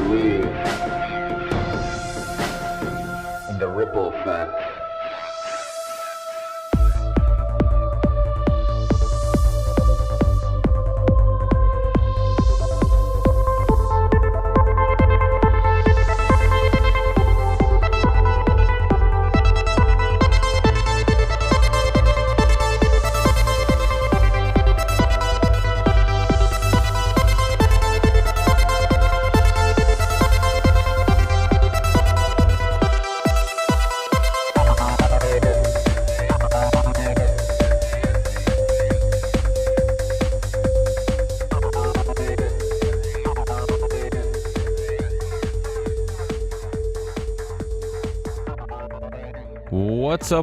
believe in the ripple effect.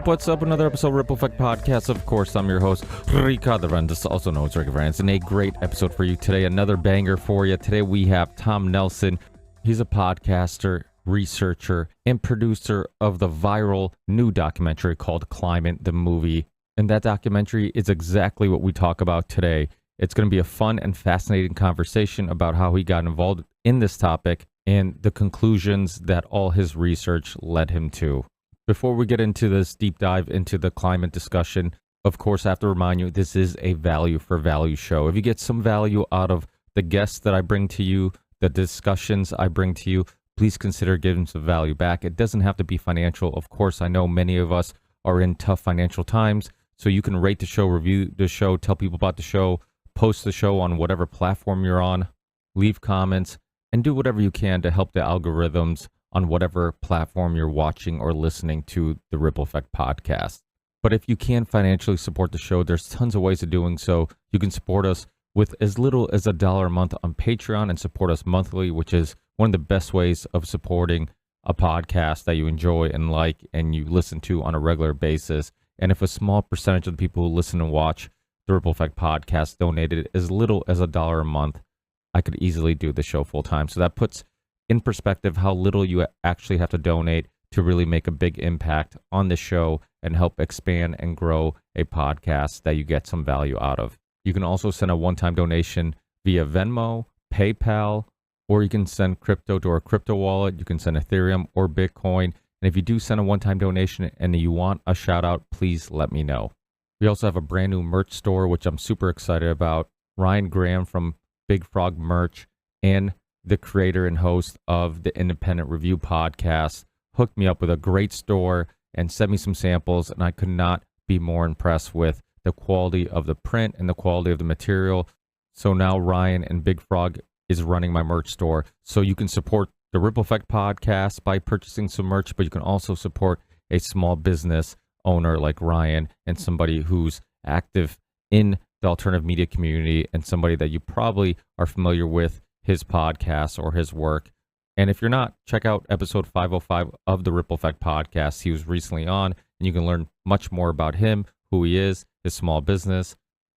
What's up? Another episode of Ripple Effect Podcast. Of course, I'm your host, Ricardo Randes, also known as Ricky Randes, and a great episode for you today. Another banger for you. Today we have Tom Nelson. He's a podcaster, researcher, and producer of the viral new documentary called Climate the Movie. And that documentary is exactly what we talk about today. It's going to be a fun and fascinating conversation about how he got involved in this topic and the conclusions that all his research led him to. Before we get into this deep dive into the climate discussion, of course, I have to remind you, this is a value for value show. If you get some value out of the guests that I bring to you, the discussions I bring to you, please consider giving some value back. It doesn't have to be financial. Of course, I know many of us are in tough financial times, so you can rate the show, review the show, tell people about the show, post the show on whatever platform you're on, leave comments, and do whatever you can to help the algorithms on whatever platform you're watching or listening to the Ripple Effect podcast. But if you can financially support the show, there's tons of ways of doing so. You can support us with as little as $1 a month on Patreon and support us monthly, which is one of the best ways of supporting a podcast that you enjoy and like and you listen to on a regular basis. And if a small percentage of the people who listen and watch the Ripple Effect podcast donated as little as $1 a month, I could easily do the show full time. So that puts in perspective how little you actually have to donate to really make a big impact on the show and help expand and grow a podcast that you get some value out of. You can also send a one-time donation via Venmo, PayPal, or you can send crypto to our crypto wallet. You can send Ethereum or Bitcoin. And if you do send a one-time donation and you want a shout out, please let me know. We also have a brand new merch store, which I'm super excited about. Ryan Graham from Big Frog Merch and the creator and host of the Independent Review podcast, hooked me up with a great store and sent me some samples, and I could not be more impressed with the quality of the print and the quality of the material. So now Ryan and Big Frog is running my merch store. So you can support the Ripple Effect podcast by purchasing some merch, but you can also support a small business owner like Ryan and somebody who's active in the alternative media community and somebody that you probably are familiar with his podcast or his work. And if you're not, check out episode 505 of the Ripple Effect podcast. He was recently on, and you can learn much more about him, who he is, his small business.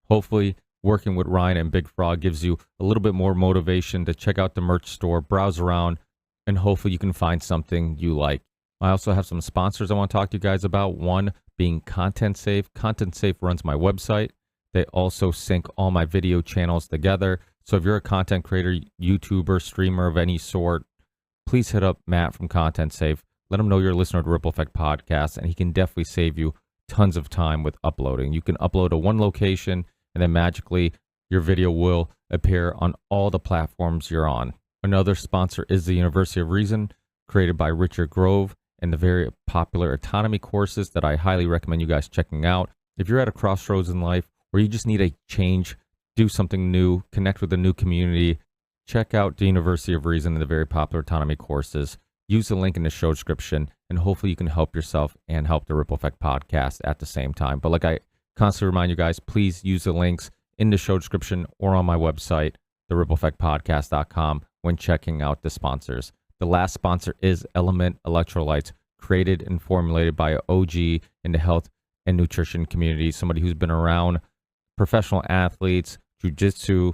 Hopefully, working with Ryan and Big Frog gives you a little bit more motivation to check out the merch store, browse around, and hopefully you can find something you like. I also have some sponsors I want to talk to you guys about. One being Content Safe. Content Safe runs my website. They also sync all my video channels together. So if you're a content creator, YouTuber, streamer of any sort, please hit up Matt from Content Safe. Let him know you're a listener to Ripple Effect Podcast, and he can definitely save you tons of time with uploading. You can upload to one location, and then magically your video will appear on all the platforms you're on. Another sponsor is the University of Reason, created by Richard Grove, and the very popular autonomy courses that I highly recommend you guys checking out. If you're at a crossroads in life, or you just need a change, do something new, connect with a new community, check out the University of Reason and the very popular autonomy courses. Use the link in the show description, and hopefully you can help yourself and help the Ripple Effect podcast at the same time. But like I constantly remind you guys, please use the links in the show description or on my website, therippleeffectpodcast.com, when checking out the sponsors. The last sponsor is Element Electrolytes, created and formulated by an OG in the health and nutrition community, somebody who's been around professional athletes, jiu-jitsu,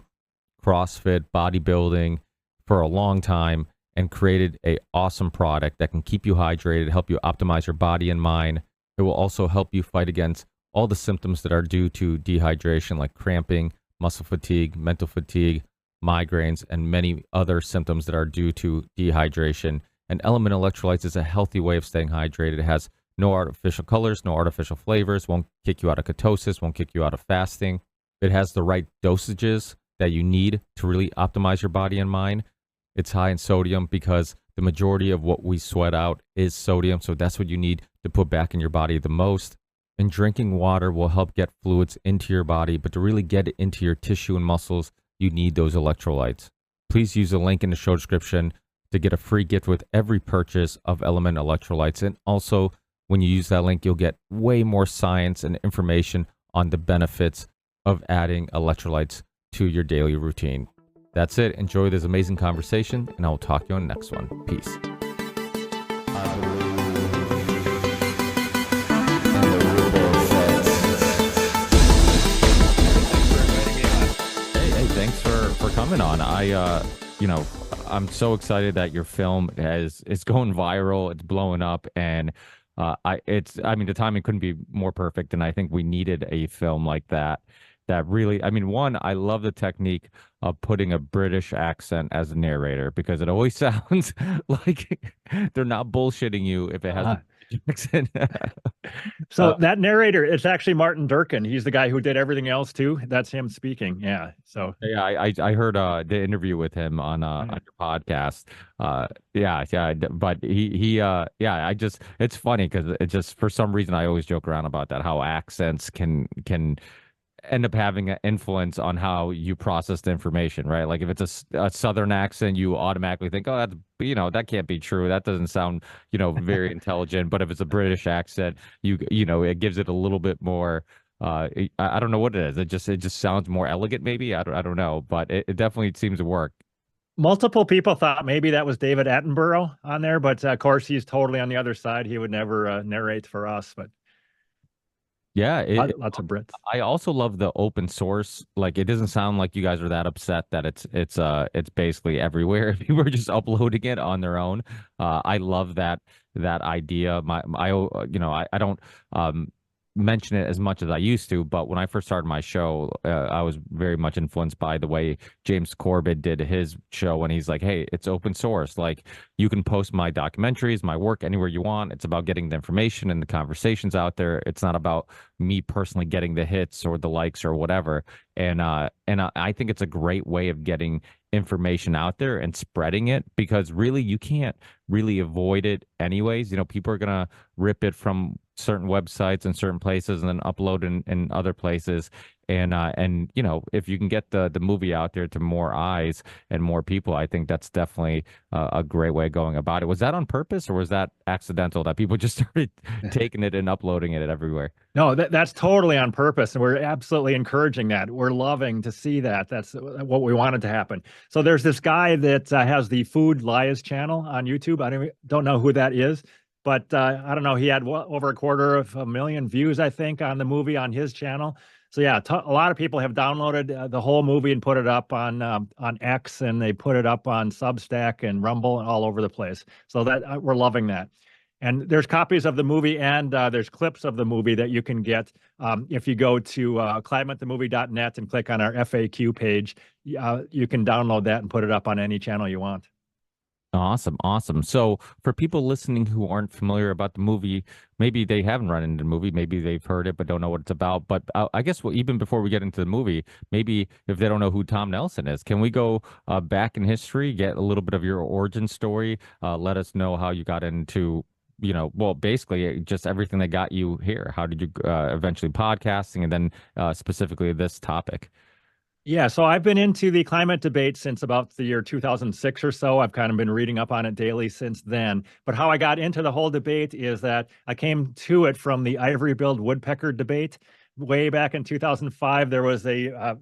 CrossFit, bodybuilding for a long time, and created an awesome product that can keep you hydrated, help you optimize your body and mind. It will also help you fight against all the symptoms that are due to dehydration, like cramping, muscle fatigue, mental fatigue, migraines, and many other symptoms that are due to dehydration. And Element Electrolytes is a healthy way of staying hydrated. It has no artificial colors, no artificial flavors, won't kick you out of ketosis, won't kick you out of fasting. It has the right dosages that you need to really optimize your body and mind. It's high in sodium because the majority of what we sweat out is sodium. So that's what you need to put back in your body the most. And drinking water will help get fluids into your body, but to really get it into your tissue and muscles, you need those electrolytes. Please use the link in the show description to get a free gift with every purchase of Element Electrolytes. And also, when you use that link, you'll get way more science and information on the benefits of adding electrolytes to your daily routine. That's it. Enjoy this amazing conversation, and I will talk to you on the next one. Peace. Hey, thanks for coming on. I'm so excited that your film is going viral. It's blowing up, and the timing couldn't be more perfect. And I think we needed a film like that. That really, one, I love the technique of putting a British accent as a narrator, because it always sounds like they're not bullshitting you if it has a British accent. So that narrator, it's actually Martin Durkin. He's the guy who did everything else too. That's him speaking. Yeah. So yeah, I heard the interview with him on your podcast. But it's funny because it just, for some reason, I always joke around about that, how accents can end up having an influence on how you process the information, right? Like if it's a Southern accent, you automatically think, oh, that's, that can't be true. That doesn't sound, very intelligent. But if it's a British accent, it gives it a little bit more, I don't know what it is. It just sounds more elegant, maybe. I don't know, but it definitely seems to work. Multiple people thought maybe that was David Attenborough on there, but of course he's totally on the other side. He would never narrate for us, but yeah, lots of Brits. I also love the open source. Like, it doesn't sound like you guys are that upset that it's basically everywhere. People are just uploading it on their own. I love that idea. I don't mention it as much as I used to, but when I first started my show, I was very much influenced by the way James Corbett did his show, when he's like, hey, it's open source. Like, you can post my documentaries, my work anywhere you want. It's about getting the information and the conversations out there. It's not about me personally getting the hits or the likes or whatever. And I think it's a great way of getting information out there and spreading it, because really you can't really avoid it anyways. People are gonna rip it from certain websites and certain places and then upload in other places. And if you can get the movie out there to more eyes and more people, I think that's definitely a great way of going about it. Was that on purpose, or was that accidental, that people just started taking it and uploading it everywhere? No, that's totally on purpose, and we're absolutely encouraging that. We're loving to see that. That's what we wanted to happen. So there's this guy that has the Food Lies channel on YouTube. I don't know who that is, but I don't know. He had over 250,000 views, I think, on the movie on his channel. So yeah, a lot of people have downloaded the whole movie and put it up on X, and they put it up on Substack and Rumble and all over the place. So that we're loving that. And there's copies of the movie, and there's clips of the movie that you can get if you go to climatethemovie.net and click on our FAQ page. You can download that and put it up on any channel you want. Awesome. So for people listening who aren't familiar about the movie, maybe they haven't run into the movie, maybe they've heard it but don't know what it's about. But I guess even before we get into the movie, maybe if they don't know who Tom Nelson is, can we go back in history, get a little bit of your origin story, let us know how you got into, basically just everything that got you here. How did you eventually podcasting, and then specifically this topic? Yeah, so I've been into the climate debate since about the year 2006 or so. I've kind of been reading up on it daily since then. But how I got into the whole debate is that I came to it from the ivory-billed woodpecker debate. Way back in 2005, there was a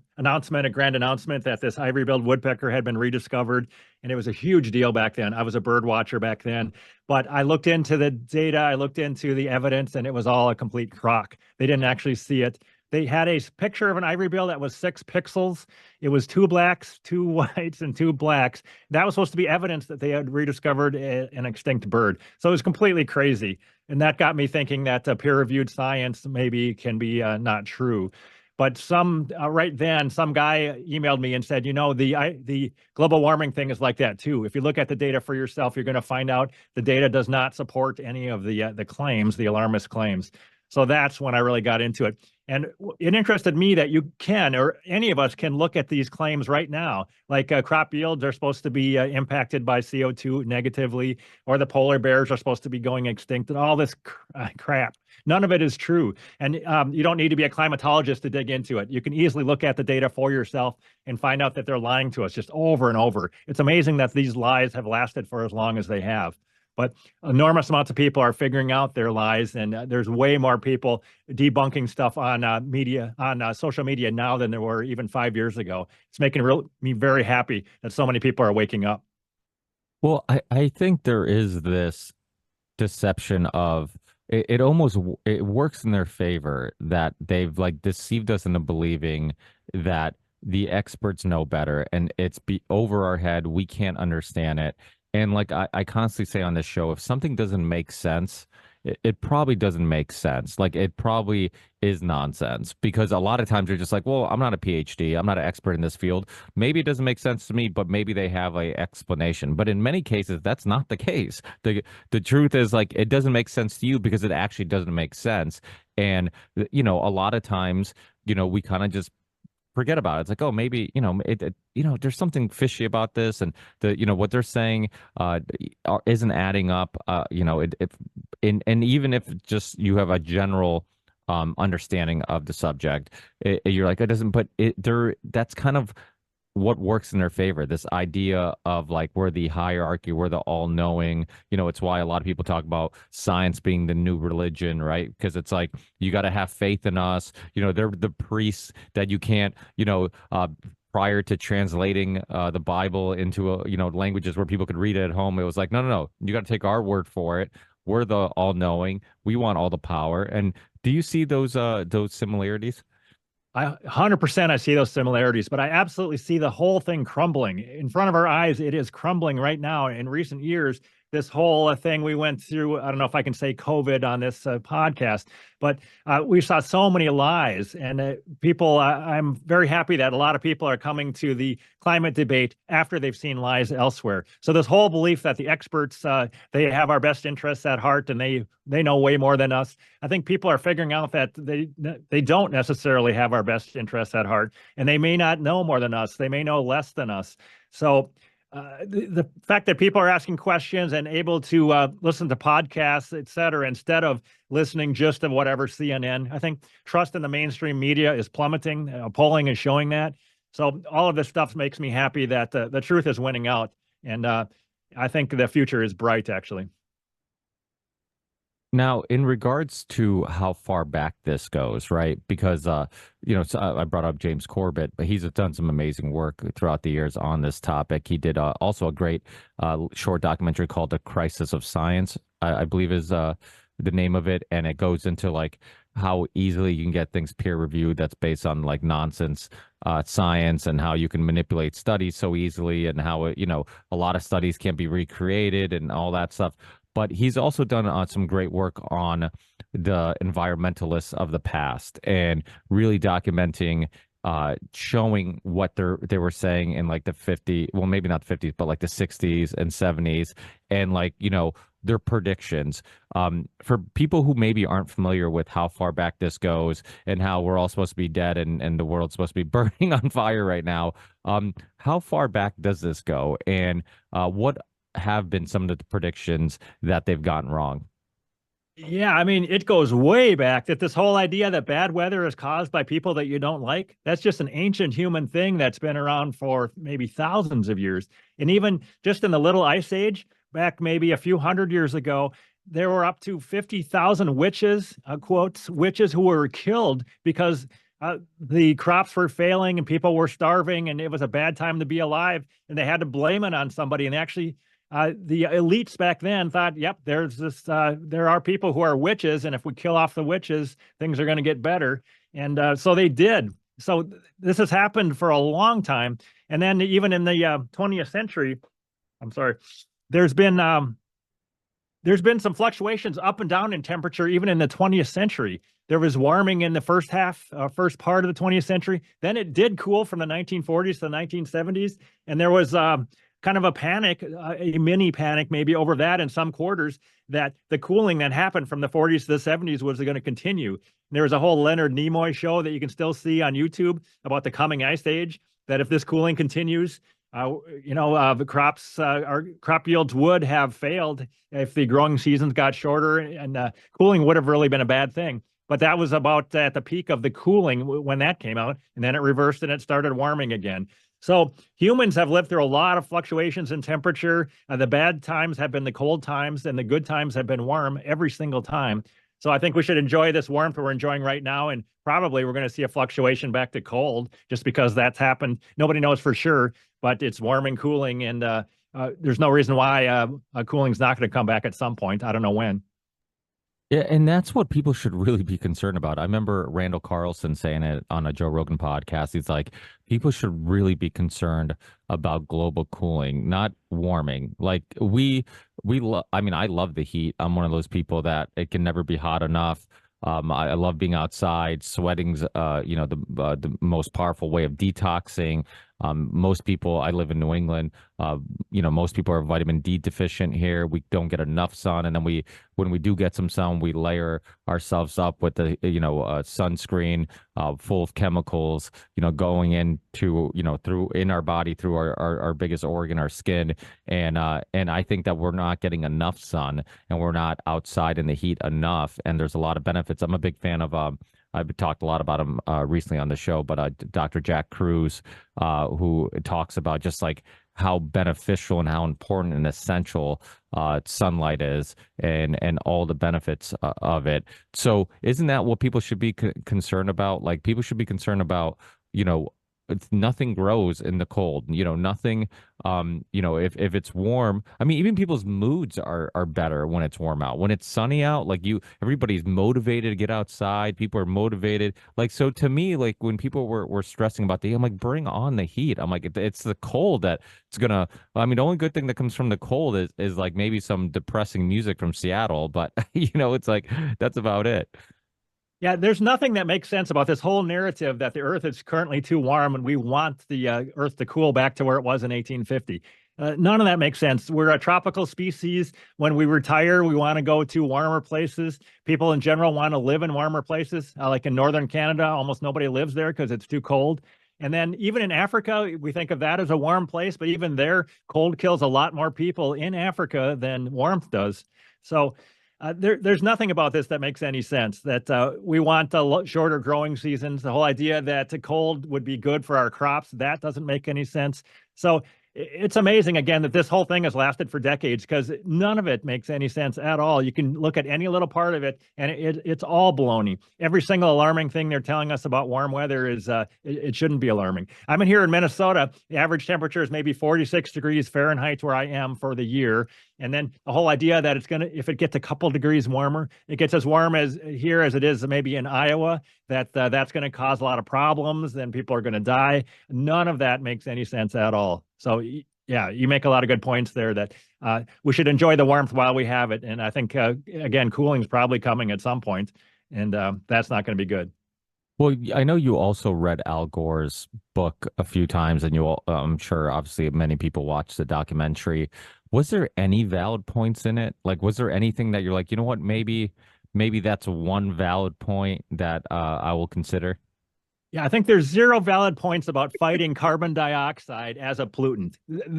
grand announcement that this ivory-billed woodpecker had been rediscovered, and it was a huge deal back then. I was a bird watcher back then, but I looked into the data, I looked into the evidence, and it was all a complete crock. They didn't actually see it. They had a picture of an ivory bill that was 6 pixels. It was 2 blacks, 2 whites, and 2 blacks. That was supposed to be evidence that they had rediscovered an extinct bird. So it was completely crazy. And that got me thinking that peer-reviewed science maybe can be not true. But right then, some guy emailed me and said, the global warming thing is like that too. If you look at the data for yourself, you're going to find out the data does not support any of the claims, the alarmist claims. So that's when I really got into it. And it interested me that you can, or any of us can, look at these claims right now. Like crop yields are supposed to be impacted by CO2 negatively, or the polar bears are supposed to be going extinct, and all this crap. None of it is true. And you don't need to be a climatologist to dig into it. You can easily look at the data for yourself and find out that they're lying to us just over and over. It's amazing that these lies have lasted for as long as they have. But enormous amounts of people are figuring out their lies, and there's way more people debunking stuff on social media now than there were even 5 years ago. It's making me very happy that so many people are waking up. Well, I think there is this deception of it almost it works in their favor that they've like deceived us into believing that the experts know better and it's over our head. We can't understand it. And like I constantly say on this show, if something doesn't make sense, it probably doesn't make sense. Like it probably is nonsense because a lot of times you're just like, well, I'm not a PhD. I'm not an expert in this field. Maybe it doesn't make sense to me, but maybe they have a explanation. But in many cases, that's not the case. The truth is like it doesn't make sense to you because it actually doesn't make sense. And a lot of times, we kind of just forget about it. It's like, oh, maybe, there's something fishy about this, and what they're saying isn't adding up. And even if just you have a general understanding of the subject, you're like, it doesn't. But that's kind of what works in their favor. This idea of like we're the hierarchy, we're the all-knowing. It's why a lot of people talk about science being the new religion, right? Because it's like you got to have faith in us. They're the priests that you can't, prior to translating the Bible into languages where people could read it at home. It was like, no, you got to take our word for it. We're the all-knowing. We want all the power. And do you see those similarities? 100% I see those similarities, but I absolutely see the whole thing crumbling in front of our eyes. It is crumbling right now. In recent years, this whole thing we went through, I don't know if I can say COVID on this podcast, but we saw so many lies, and people, I'm very happy that a lot of people are coming to the climate debate after they've seen lies elsewhere. So this whole belief that the experts, they have our best interests at heart and they know way more than us. I think people are figuring out that they don't necessarily have our best interests at heart, and they may not know more than us. They may know less than us. So the fact that people are asking questions and able to listen to podcasts, et cetera, instead of listening just to whatever CNN, I think trust in the mainstream media is plummeting. Polling is showing that. So all of this stuff makes me happy that the truth is winning out. And I think the future is bright, actually. Now, in regards to how far back this goes, right? Because, so I brought up James Corbett, but he's done some amazing work throughout the years on this topic. He did also a great short documentary called The Crisis of Science, I believe is the name of it. And it goes into like how easily you can get things peer reviewed that's based on like nonsense science, and how you can manipulate studies so easily, and how, a lot of studies can't be recreated and all that stuff. But he's also done some great work on the environmentalists of the past and really documenting, showing what they were saying in like the 50s, well, maybe not 50s, but like the 60s and 70s, and like, their predictions. For people who maybe aren't familiar with how far back this goes and how we're all supposed to be dead and the world's supposed to be burning on fire right now, how far back does this go? And what have been some of the predictions that they've gotten wrong? Yeah, I mean, it goes way back, that this whole idea that bad weather is caused by people that you don't like. That's just an ancient human thing that's been around for maybe thousands of years. And even just in the Little Ice Age, back maybe a few hundred years ago, there were up to 50,000 witches, quotes, witches who were killed because the crops were failing and people were starving and it was a bad time to be alive, and they had to blame it on somebody. And actually, the elites back then thought, yep, there are people who are witches, and if we kill off the witches, things are going to get better. And so they did. So this has happened for a long time. And then even in the 20th century, there's been there's been some fluctuations up and down in temperature, even in the 20th century. There was warming in the first part of the 20th century. Then it did cool from the 1940s to the 1970s. And there was kind of a panic, a mini panic maybe over that in some quarters, that the cooling that happened from the 40s to the 70s was going to continue. And there was a whole Leonard Nimoy show that you can still see on YouTube about the coming ice age, that if this cooling continues, the crop yields would have failed if the growing seasons got shorter, and cooling would have really been a bad thing. But that was about at the peak of the cooling when that came out, and then it reversed and it started warming again. So humans have lived through a lot of fluctuations in temperature. The bad times have been the cold times, and the good times have been warm every single time. So I think we should enjoy this warmth we're enjoying right now, and probably we're going to see a fluctuation back to cold just because that's happened. Nobody knows for sure, but it's warming, cooling, and there's no reason why cooling's not going to come back at some point. I don't know when. Yeah, and that's what people should really be concerned about. I remember Randall Carlson saying it on a Joe Rogan podcast. He's like, people should really be concerned about global cooling, not warming. Like I mean, I love the heat. I'm one of those people that it can never be hot enough. I love being outside. Sweating's, the most powerful way of detoxing. Most people, I live in New England, most people are vitamin D deficient here. We don't get enough sun. And then when we do get some sun, we layer ourselves up with the, sunscreen, full of chemicals, going into, through in our body, through our biggest organ, our skin. And I think that we're not getting enough sun, and we're not outside in the heat enough. And there's a lot of benefits. I'm a big fan of, I've talked a lot about him recently on the show, but Dr. Jack Kruse, who talks about just like how beneficial and how important and essential sunlight is, and all the benefits of it. So isn't that what people should be concerned about? Like, people should be concerned about, nothing grows in the cold, nothing, if it's warm, I mean, even people's moods are better when it's warm out. When it's sunny out, like everybody's motivated to get outside. People are motivated. Like, so to me, like when people were stressing about the heat, I'm like, bring on the heat. I'm like, it's the cold that it's gonna, I mean, the only good thing that comes from the cold is like maybe some depressing music from Seattle, but it's like, that's about it. Yeah, there's nothing that makes sense about this whole narrative that the Earth is currently too warm and we want the Earth to cool back to where it was in 1850. None of that makes sense. We're a tropical species. When we retire, we want to go to warmer places. People in general want to live in warmer places. Like in northern Canada, almost nobody lives there because it's too cold. And then even in Africa, we think of that as a warm place, but even there, cold kills a lot more people in Africa than warmth does. So there's nothing about this that makes any sense, that we want shorter growing seasons. The whole idea that the cold would be good for our crops, that doesn't make any sense. So it's amazing, again, that this whole thing has lasted for decades, because none of it makes any sense at all. You can look at any little part of it, and it's all baloney. Every single alarming thing they're telling us about warm weather is it shouldn't be alarming. I'm in here in Minnesota. The average temperature is maybe 46 degrees Fahrenheit where I am for the year. And then the whole idea that it's going to, if it gets a couple degrees warmer, it gets as warm as here as it is maybe in Iowa, that's going to cause a lot of problems. Then people are going to die. None of that makes any sense at all. So yeah, you make a lot of good points there, that we should enjoy the warmth while we have it. And I think, again, cooling is probably coming at some point, and that's not going to be good. Well, I know you also read Al Gore's book a few times, and I'm sure obviously many people watched the documentary. Was there any valid points in it? Like, was there anything that you're like, you know what, maybe that's one valid point that I will consider? Yeah, I think there's zero valid points about fighting carbon dioxide as a pollutant.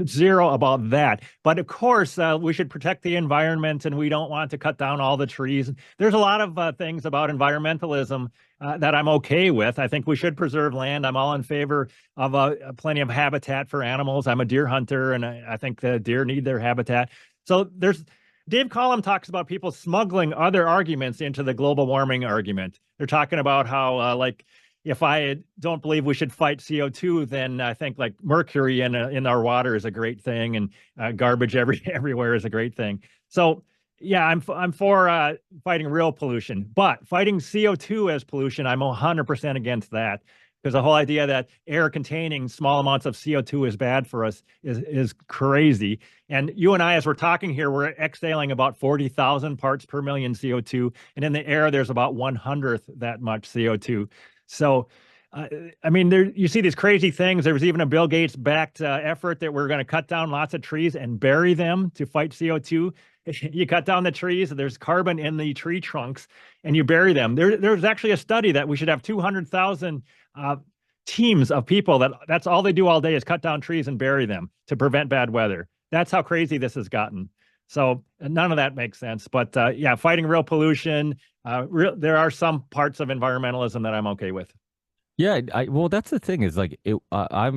Zero about that. But of course, we should protect the environment, and we don't want to cut down all the trees. There's a lot of things about environmentalism that I'm okay with. I think we should preserve land. I'm all in favor of plenty of habitat for animals. I'm a deer hunter, and I think the deer need their habitat. So Dave Collum talks about people smuggling other arguments into the global warming argument. They're talking about how, if I don't believe we should fight CO2, then I think like mercury in our water is a great thing, and garbage everywhere is a great thing. So yeah, I'm for fighting real pollution, but fighting CO2 as pollution, I'm 100% against that. because the whole idea that air containing small amounts of CO2 is bad for us is crazy. And you and I, as we're talking here, we're exhaling about 40,000 parts per million CO2, and in the air there's about 1/100th that much CO2. So I mean, you see these crazy things. There was even a Bill Gates backed effort that we're going to cut down lots of trees and bury them to fight CO2. You cut down the trees, there's carbon in the tree trunks, and you bury them. There's actually a study that we should have 200,000 teams of people that's all they do all day is cut down trees and bury them to prevent bad weather. That's how crazy this has gotten. So none of that makes sense. But yeah, fighting real pollution. There are some parts of environmentalism that I'm okay with. Yeah, well, that's the thing is like I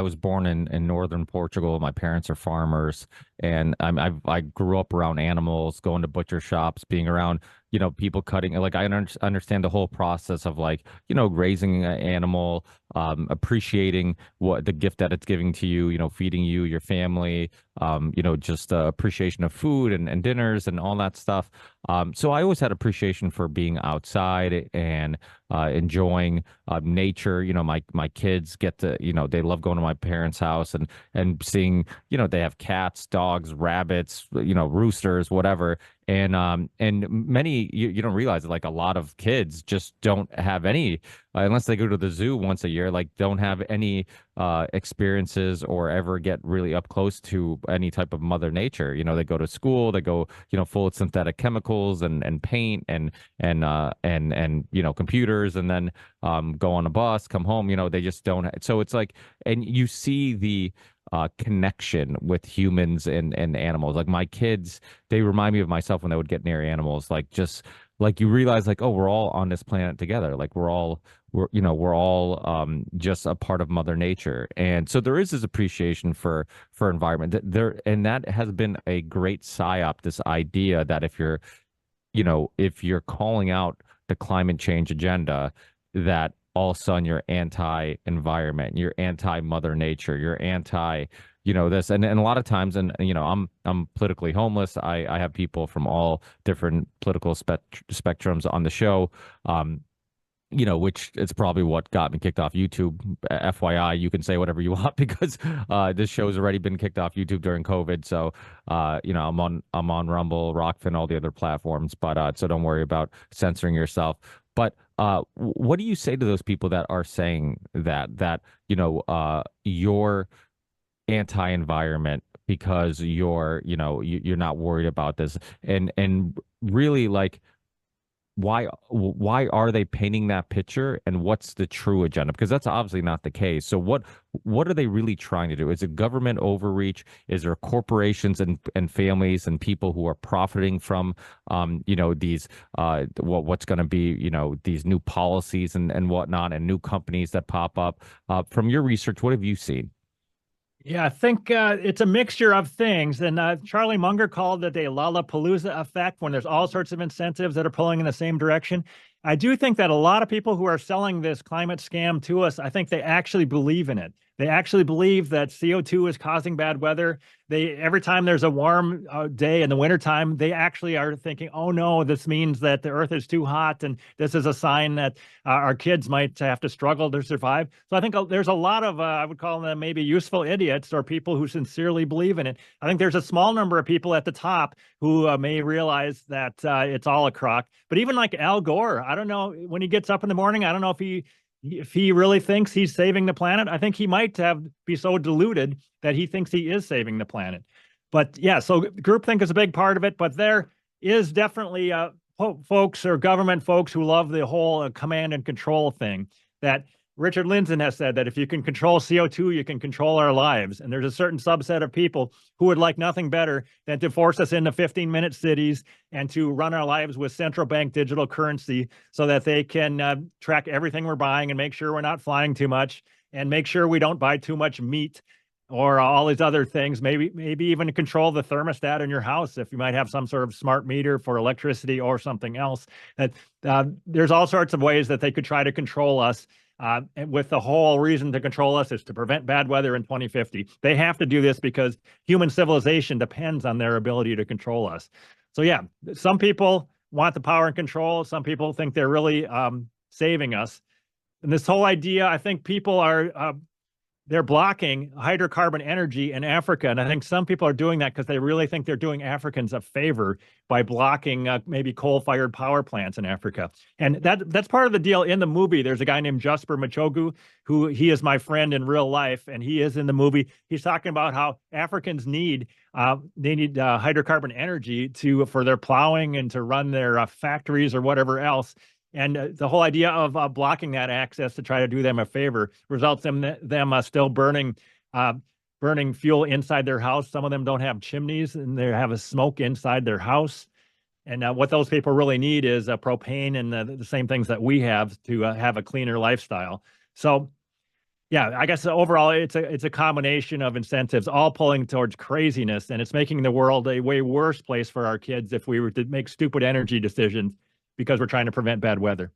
was born in northern Portugal. My parents are farmers, and I grew up around animals, going to butcher shops, being around people cutting. Like I understand the whole process of like raising an animal, appreciating what the gift that it's giving to you, feeding you, your family, just appreciation of food and dinners and all that stuff. So I always had appreciation for being outside and enjoying nature. My kids get to, they love going to my parents' house and seeing, they have cats, dogs, rabbits, roosters, whatever. And many you don't realize that like a lot of kids just don't have any unless they go to the zoo once a year, like don't have any experiences or ever get really up close to any type of mother nature. They go to school, they go full of synthetic chemicals and paint and computers, and then go on a bus, come home. They just don't. So it's like, and you see the connection with humans and animals. Like my kids, they remind me of myself when they would get near animals. Like just like you realize like, oh, we're all on this planet together. Like we're all just a part of Mother Nature. And so there is this appreciation for environment and that has been a great psyop, this idea that if you're calling out the climate change agenda, that all of a sudden you're anti-environment, you're anti-Mother Nature, you're anti, this. And a lot of times, and I'm politically homeless. I have people from all different political spectrums on the show. Which is probably what got me kicked off YouTube. FYI, you can say whatever you want because this show's already been kicked off YouTube during COVID. So, I'm on Rumble, Rockfin, all the other platforms. But so don't worry about censoring yourself. But what do you say to those people that are saying that you're anti-environment because you're not worried about this, and really like why are they painting that picture, and what's the true agenda? Because that's obviously not the case. So what are they really trying to do? Is it government overreach? Is there corporations and families and people who are profiting from these what's going to be these new policies and whatnot, and new companies that pop up? From your research, what have you seen? Yeah, I think it's a mixture of things. And Charlie Munger called it a Lollapalooza effect when there's all sorts of incentives that are pulling in the same direction. I do think that a lot of people who are selling this climate scam to us, I think they actually believe in it. They actually believe that CO2 is causing bad weather. Every time there's a warm day in the wintertime, they actually are thinking, oh no, this means that the earth is too hot. And this is a sign that our kids might have to struggle to survive. So I think there's a lot of, I would call them maybe useful idiots or people who sincerely believe in it. I think there's a small number of people at the top who may realize that it's all a crock. But even like Al Gore, I don't know, when he gets up in the morning, I don't know if he really thinks he's saving the planet. I think he might be so deluded that he thinks he is saving the planet. But yeah, so groupthink is a big part of it, but there is definitely folks or government folks who love the whole command and control thing. That Richard Lindzen has said that if you can control CO2, you can control our lives. And there's a certain subset of people who would like nothing better than to force us into 15-minute cities and to run our lives with central bank digital currency so that they can track everything we're buying and make sure we're not flying too much and make sure we don't buy too much meat or all these other things. Maybe even control the thermostat in your house if you might have some sort of smart meter for electricity or something else. That there's all sorts of ways that they could try to control us. And with the whole reason to control us is to prevent bad weather in 2050. They have to do this because human civilization depends on their ability to control us. So yeah, some people want the power and control. Some people think they're really saving us. And this whole idea, I think people are they're blocking hydrocarbon energy in Africa. And I think some people are doing that because they really think they're doing Africans a favor by blocking maybe coal-fired power plants in Africa. And that's part of the deal in the movie. There's a guy named Jasper Machogu, who he is my friend in real life, and he is in the movie. He's talking about how Africans need hydrocarbon energy for their plowing and to run their factories or whatever else. And the whole idea of blocking that access to try to do them a favor results in them still burning fuel inside their house. Some of them don't have chimneys, and they have a smoke inside their house. And what those people really need is propane and the same things that we have to have a cleaner lifestyle. So, yeah, I guess overall it's a combination of incentives, all pulling towards craziness, and it's making the world a way worse place for our kids if we were to make stupid energy decisions because we're trying to prevent bad weather.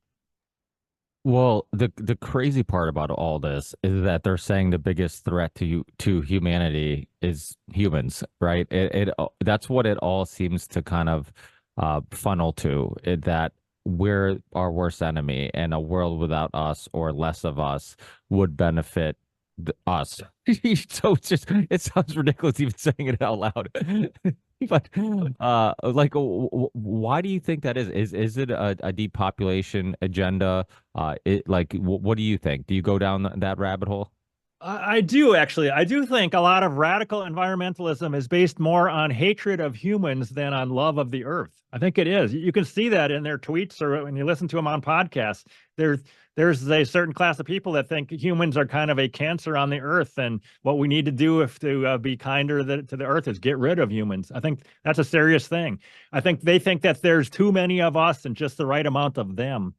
Well, the crazy part about all this is that they're saying the biggest threat to humanity is humans, right? That's what it all seems to kind of funnel to, that we're our worst enemy, and a world without us or less of us would benefit us. So it sounds ridiculous even saying it out loud. But like, why do you think that is? Is it a depopulation agenda? What do you think? Do you go down that rabbit hole? I do actually. I do think a lot of radical environmentalism is based more on hatred of humans than on love of the earth. I think it is. You can see that in their tweets or when you listen to them on podcasts. There's a certain class of people that think humans are kind of a cancer on the earth, and what we need to do to be kinder to the earth is get rid of humans. I think that's a serious thing. I think they think that there's too many of us and just the right amount of them.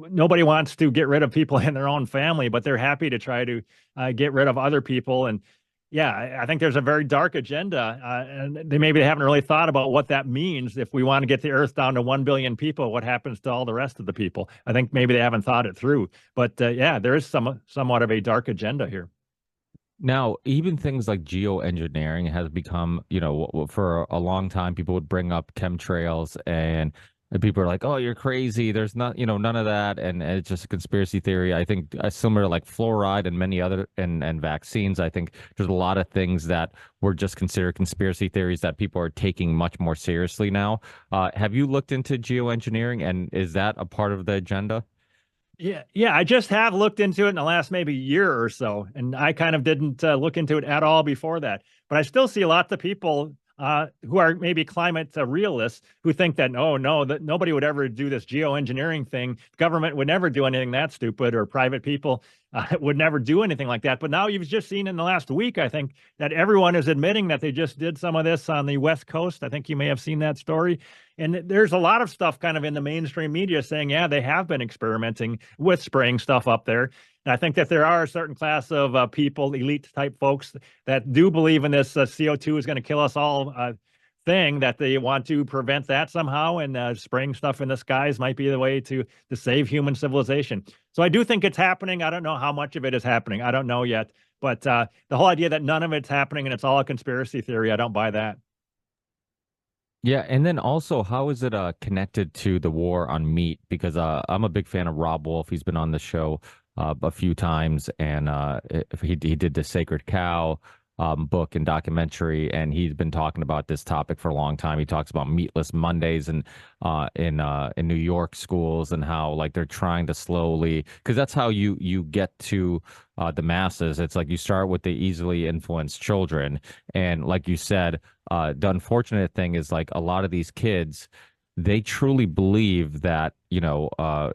Nobody wants to get rid of people in their own family, but they're happy to try to get rid of other people. And yeah, I think there's a very dark agenda, and they haven't really thought about what that means. If we want to get the Earth down to 1 billion people, what happens to all the rest of the people? I think maybe they haven't thought it through. But yeah, there is somewhat of a dark agenda here. Now, even things like geoengineering has become, for a long time, people would bring up chemtrails and people are like, "Oh, you're crazy. There's not, none of that," and it's just a conspiracy theory. I think similar to like fluoride and many other and vaccines. I think there's a lot of things that were just considered conspiracy theories that people are taking much more seriously now. Have you looked into geoengineering, and is that a part of the agenda? Yeah. I just have looked into it in the last maybe year or so, and I kind of didn't look into it at all before that. But I still see lots of people who are maybe climate realists who think that, oh, no, that nobody would ever do this geoengineering thing. Government would never do anything that stupid, or private people would never do anything like that. But now you've just seen in the last week, I think, that everyone is admitting that they just did some of this on the West Coast. I think you may have seen that story. And there's a lot of stuff kind of in the mainstream media saying, yeah, they have been experimenting with spraying stuff up there. And I think that there are a certain class of people, elite type folks, that do believe in this CO2 is going to kill us all thing, that they want to prevent that somehow. And spraying stuff in the skies might be the way to save human civilization. So I do think it's happening. I don't know how much of it is happening. I don't know yet. But the whole idea that none of it's happening and it's all a conspiracy theory, I don't buy that. Yeah, and then also, how is it connected to the war on meat? Because I'm a big fan of Rob Wolf. He's been on the show a few times, and he did the Sacred Cow book and documentary, and he's been talking about this topic for a long time. He talks about meatless Mondays and in New York schools, and how like they're trying to slowly, because that's how you get to the masses. It's like you start with the easily influenced children, and like you said, the unfortunate thing is like a lot of these kids, they truly believe that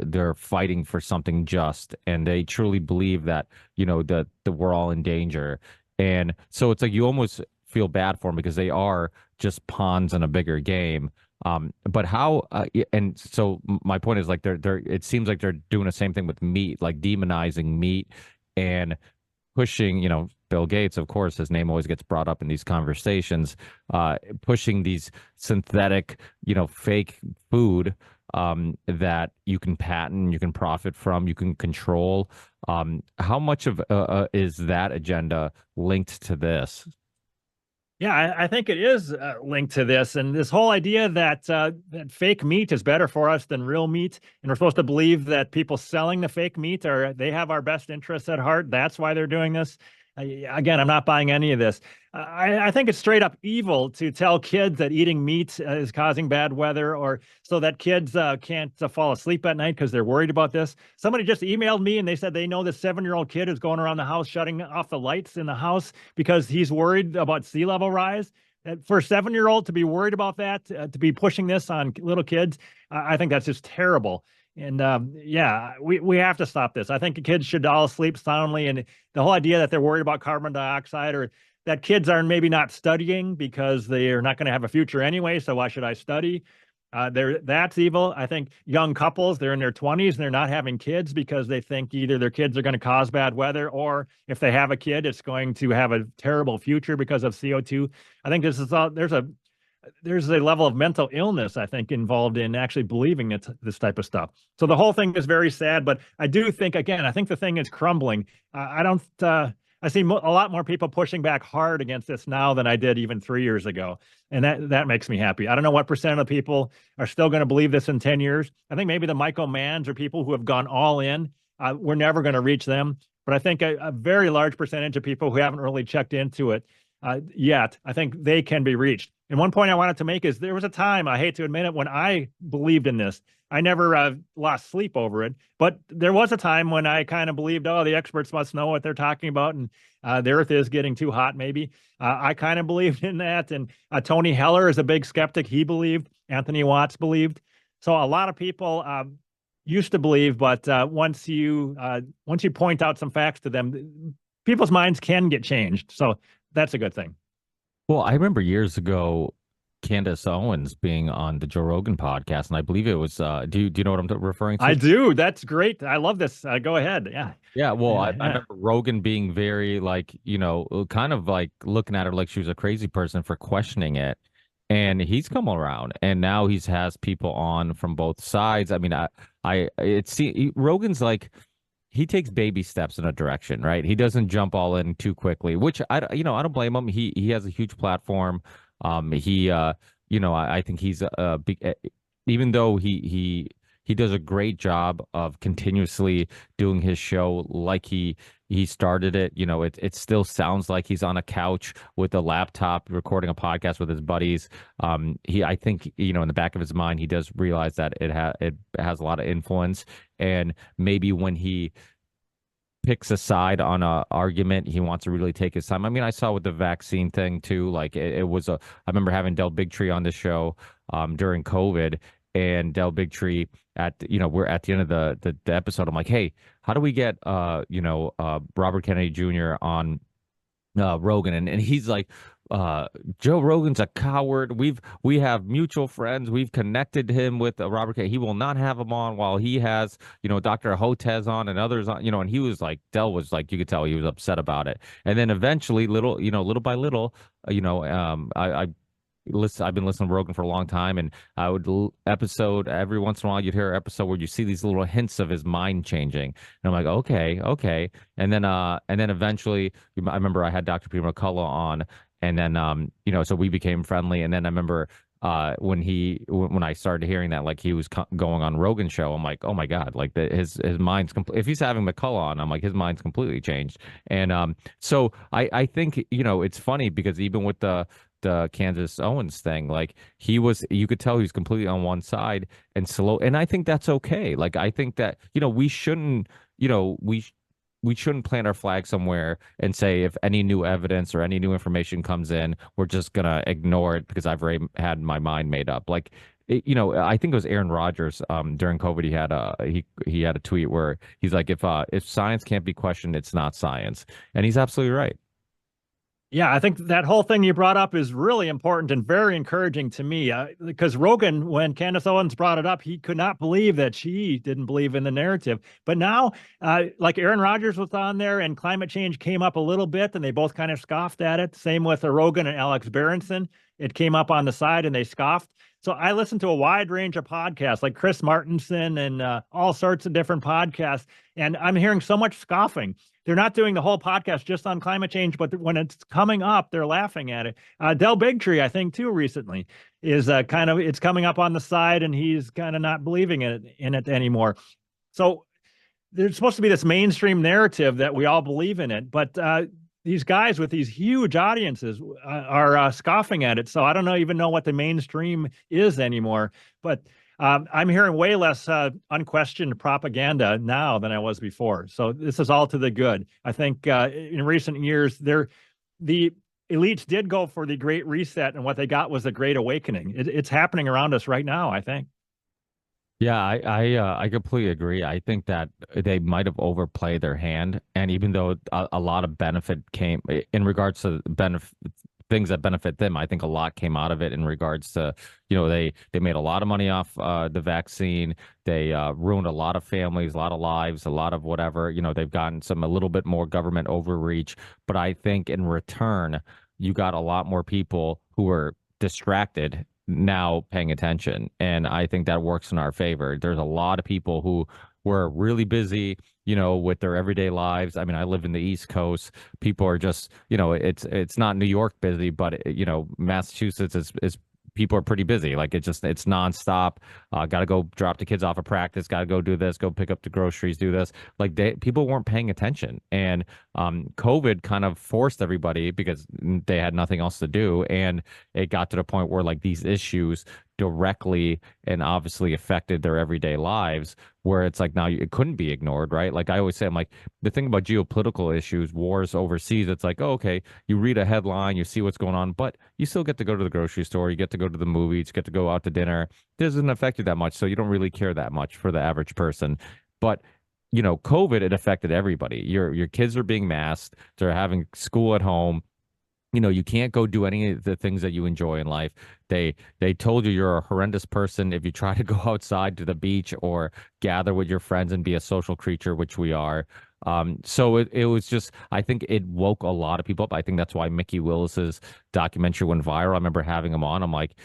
they're fighting for something just, and they truly believe that that we're all in danger. And so it's like you almost feel bad for them because they are just pawns in a bigger game. But how? And so my point is like they're it seems like they're doing the same thing with meat, like demonizing meat and pushing. Bill Gates, of course, his name always gets brought up in these conversations, pushing these synthetic, fake food that you can patent, you can profit from, you can control. How much of is that agenda linked to this? Yeah, I think it is linked to this, and this whole idea that fake meat is better for us than real meat, and we're supposed to believe that people selling the fake meat they have our best interests at heart. That's why they're doing this. Again, I'm not buying any of this. I think it's straight up evil to tell kids that eating meat is causing bad weather, or so that kids can't fall asleep at night because they're worried about this. Somebody just emailed me and they said they know this 7-year-old kid is going around the house shutting off the lights in the house because he's worried about sea level rise. For a 7-year-old to be worried about that, to be pushing this on little kids, I think that's just terrible. And yeah, we have to stop this. I think the kids should all sleep soundly. And the whole idea that they're worried about carbon dioxide, or that kids are maybe not studying because they are not going to have a future anyway, so why should I study? That's evil. I think young couples, they're in their 20s and they're not having kids because they think either their kids are going to cause bad weather, or if they have a kid, it's going to have a terrible future because of CO2. I think this is all, there's a level of mental illness, I think, involved in actually believing this type of stuff. So the whole thing is very sad, but I do think, again, I think the thing is crumbling. I don't, I see a lot more people pushing back hard against this now than I did even 3 years ago. And that makes me happy. I don't know what percent of people are still going to believe this in 10 years. I think maybe the Michael Manns or people who have gone all in, we're never going to reach them. But I think a very large percentage of people who haven't really checked into it yet, I think they can be reached. And one point I wanted to make is there was a time, I hate to admit it, when I believed in this. I never lost sleep over it, but there was a time when I kind of believed, oh, the experts must know what they're talking about, and the earth is getting too hot, maybe. I kind of believed in that. And Tony Heller is a big skeptic. He believed. Anthony Watts believed. So a lot of people used to believe, but once you point out some facts to them, people's minds can get changed. So that's a good thing. Well, I remember years ago, Candace Owens being on the Joe Rogan podcast, and I believe it was. Do you know what I'm referring to? I do. That's great. I love this. Go ahead. Yeah. Yeah. Well, Yeah, I yeah. remember Rogan being very like, kind of like looking at her like she was a crazy person for questioning it, and he's come around, and now he's has people on from both sides. I mean, Rogan's like, he takes baby steps in a direction, right? He doesn't jump all in too quickly, which I don't blame him. He has a huge platform. I think he's a big, even though he does a great job of continuously doing his show like he started it. It still sounds like he's on a couch with a laptop recording a podcast with his buddies. I think, in the back of his mind, he does realize that it has a lot of influence, and maybe when he picks a side on a argument, he wants to really take his time. I mean, I saw with the vaccine thing too. Like it was I remember having Del Bigtree on the show during COVID, and Del Bigtree we're at the end of the episode. I'm like, hey, how do we get Robert Kennedy Jr. on Rogan? And he's like, Joe Rogan's a coward. We have mutual friends. We've connected him with Robert K. He will not have him on while he has, Dr. Hotez on and others on, and he was like, Del was like, you could tell he was upset about it. And then eventually, little by little, I've been listening to Rogan for a long time, and I would episode every once in a while you'd hear an episode where you see these little hints of his mind changing, and I'm like, okay, and then eventually, I remember I had Dr. Peter McCullough on, and then so we became friendly, and then I remember when I started hearing that like he was going on Rogan's show, I'm like, oh my God, like his mind's if he's having McCullough on, I'm like, his mind's completely changed. And so I think it's funny because even with the Candace Owens thing, like you could tell he was completely on one side and slow, and I think that's okay. Like I think that we shouldn't we shouldn't plant our flag somewhere and say if any new evidence or any new information comes in, we're just gonna ignore it because I've already had my mind made up. Like I think it was Aaron Rodgers during COVID. He had a tweet where he's like, if science can't be questioned, it's not science, and he's absolutely right. Yeah, I think that whole thing you brought up is really important and very encouraging to me because Rogan, when Candace Owens brought it up, he could not believe that she didn't believe in the narrative. But now, like Aaron Rodgers was on there and climate change came up a little bit and they both kind of scoffed at it. Same with Rogan and Alex Berenson. It came up on the side and they scoffed. So I listen to a wide range of podcasts like Chris Martenson and all sorts of different podcasts. And I'm hearing so much scoffing. they're not doing the whole podcast just on climate change, but when it's coming up, they're laughing at it. Del Bigtree, I think, too, recently is it's coming up on the side, and he's kind of not believing in it anymore. So there's supposed to be this mainstream narrative that we all believe in it, but these guys with these huge audiences are scoffing at it. So I don't even know what the mainstream is anymore. But I'm hearing way less unquestioned propaganda now than I was before. So this is all to the good. I think in recent years, the elites did go for the Great Reset, and what they got was the Great Awakening. It's happening around us right now, I think. Yeah, I completely agree. I think that they might have overplayed their hand, and even though a lot of benefit came in regards to things that benefit them, I think a lot came out of it in regards to, they made a lot of money off the vaccine. They ruined a lot of families, a lot of lives, a lot of whatever. They've gotten a little bit more government overreach, but I think in return, you got a lot more people who were distracted now paying attention, and I think that works in our favor. There's a lot of people who were really busy, with their everyday lives. I mean, I live in the East Coast. People are just, it's not New York busy, but Massachusetts is people are pretty busy. Like it's nonstop. Got to go drop the kids off of practice. Got to go do this. Go pick up the groceries. Do this. Like people weren't paying attention, and COVID kind of forced everybody because they had nothing else to do, and it got to the point where like these issues directly and obviously affected their everyday lives, where it's like now it couldn't be ignored, right? Like I always say, I'm like, the thing about geopolitical issues, wars overseas, it's like, oh, okay, you read a headline, you see what's going on, but you still get to go to the grocery store, you get to go to the movies, you get to go out to dinner. It doesn't affect you that much, so you don't really care that much for the average person. But COVID, it affected everybody. Your kids are being masked, they're having school at home. You can't go do any of the things that you enjoy in life. They told you're a horrendous person if you try to go outside to the beach or gather with your friends and be a social creature, which we are. So it was just, I think it woke a lot of people up. I think that's why Mickey Willis's documentary went viral. I remember having him on. I'm like,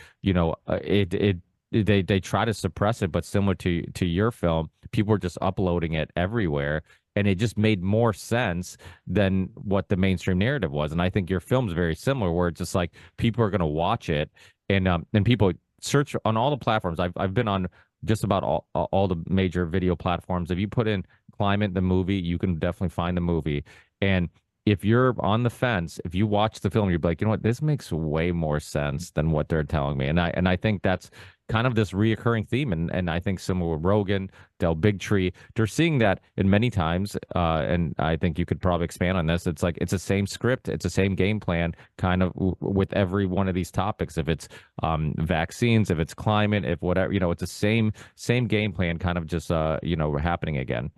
they try to suppress it, but similar to your film, people were just uploading it everywhere. And it just made more sense than what the mainstream narrative was. And I think your film's very similar, where it's just like people are going to watch it, and people search on all the platforms. I've been on just about all the major video platforms. If you put in Climate the movie, you can definitely find the movie. And if you're on the fence, if you watch the film, you're like, you know what, this makes way more sense than what they're telling me. And I think that's kind of this reoccurring theme. And I think similar with Rogan, Del Bigtree, they're seeing that in many times. And I think you could probably expand on this. It's like, it's the same script. It's the same game plan kind of with every one of these topics. If it's vaccines, if it's climate, if whatever, it's the same game plan kind of just, happening again.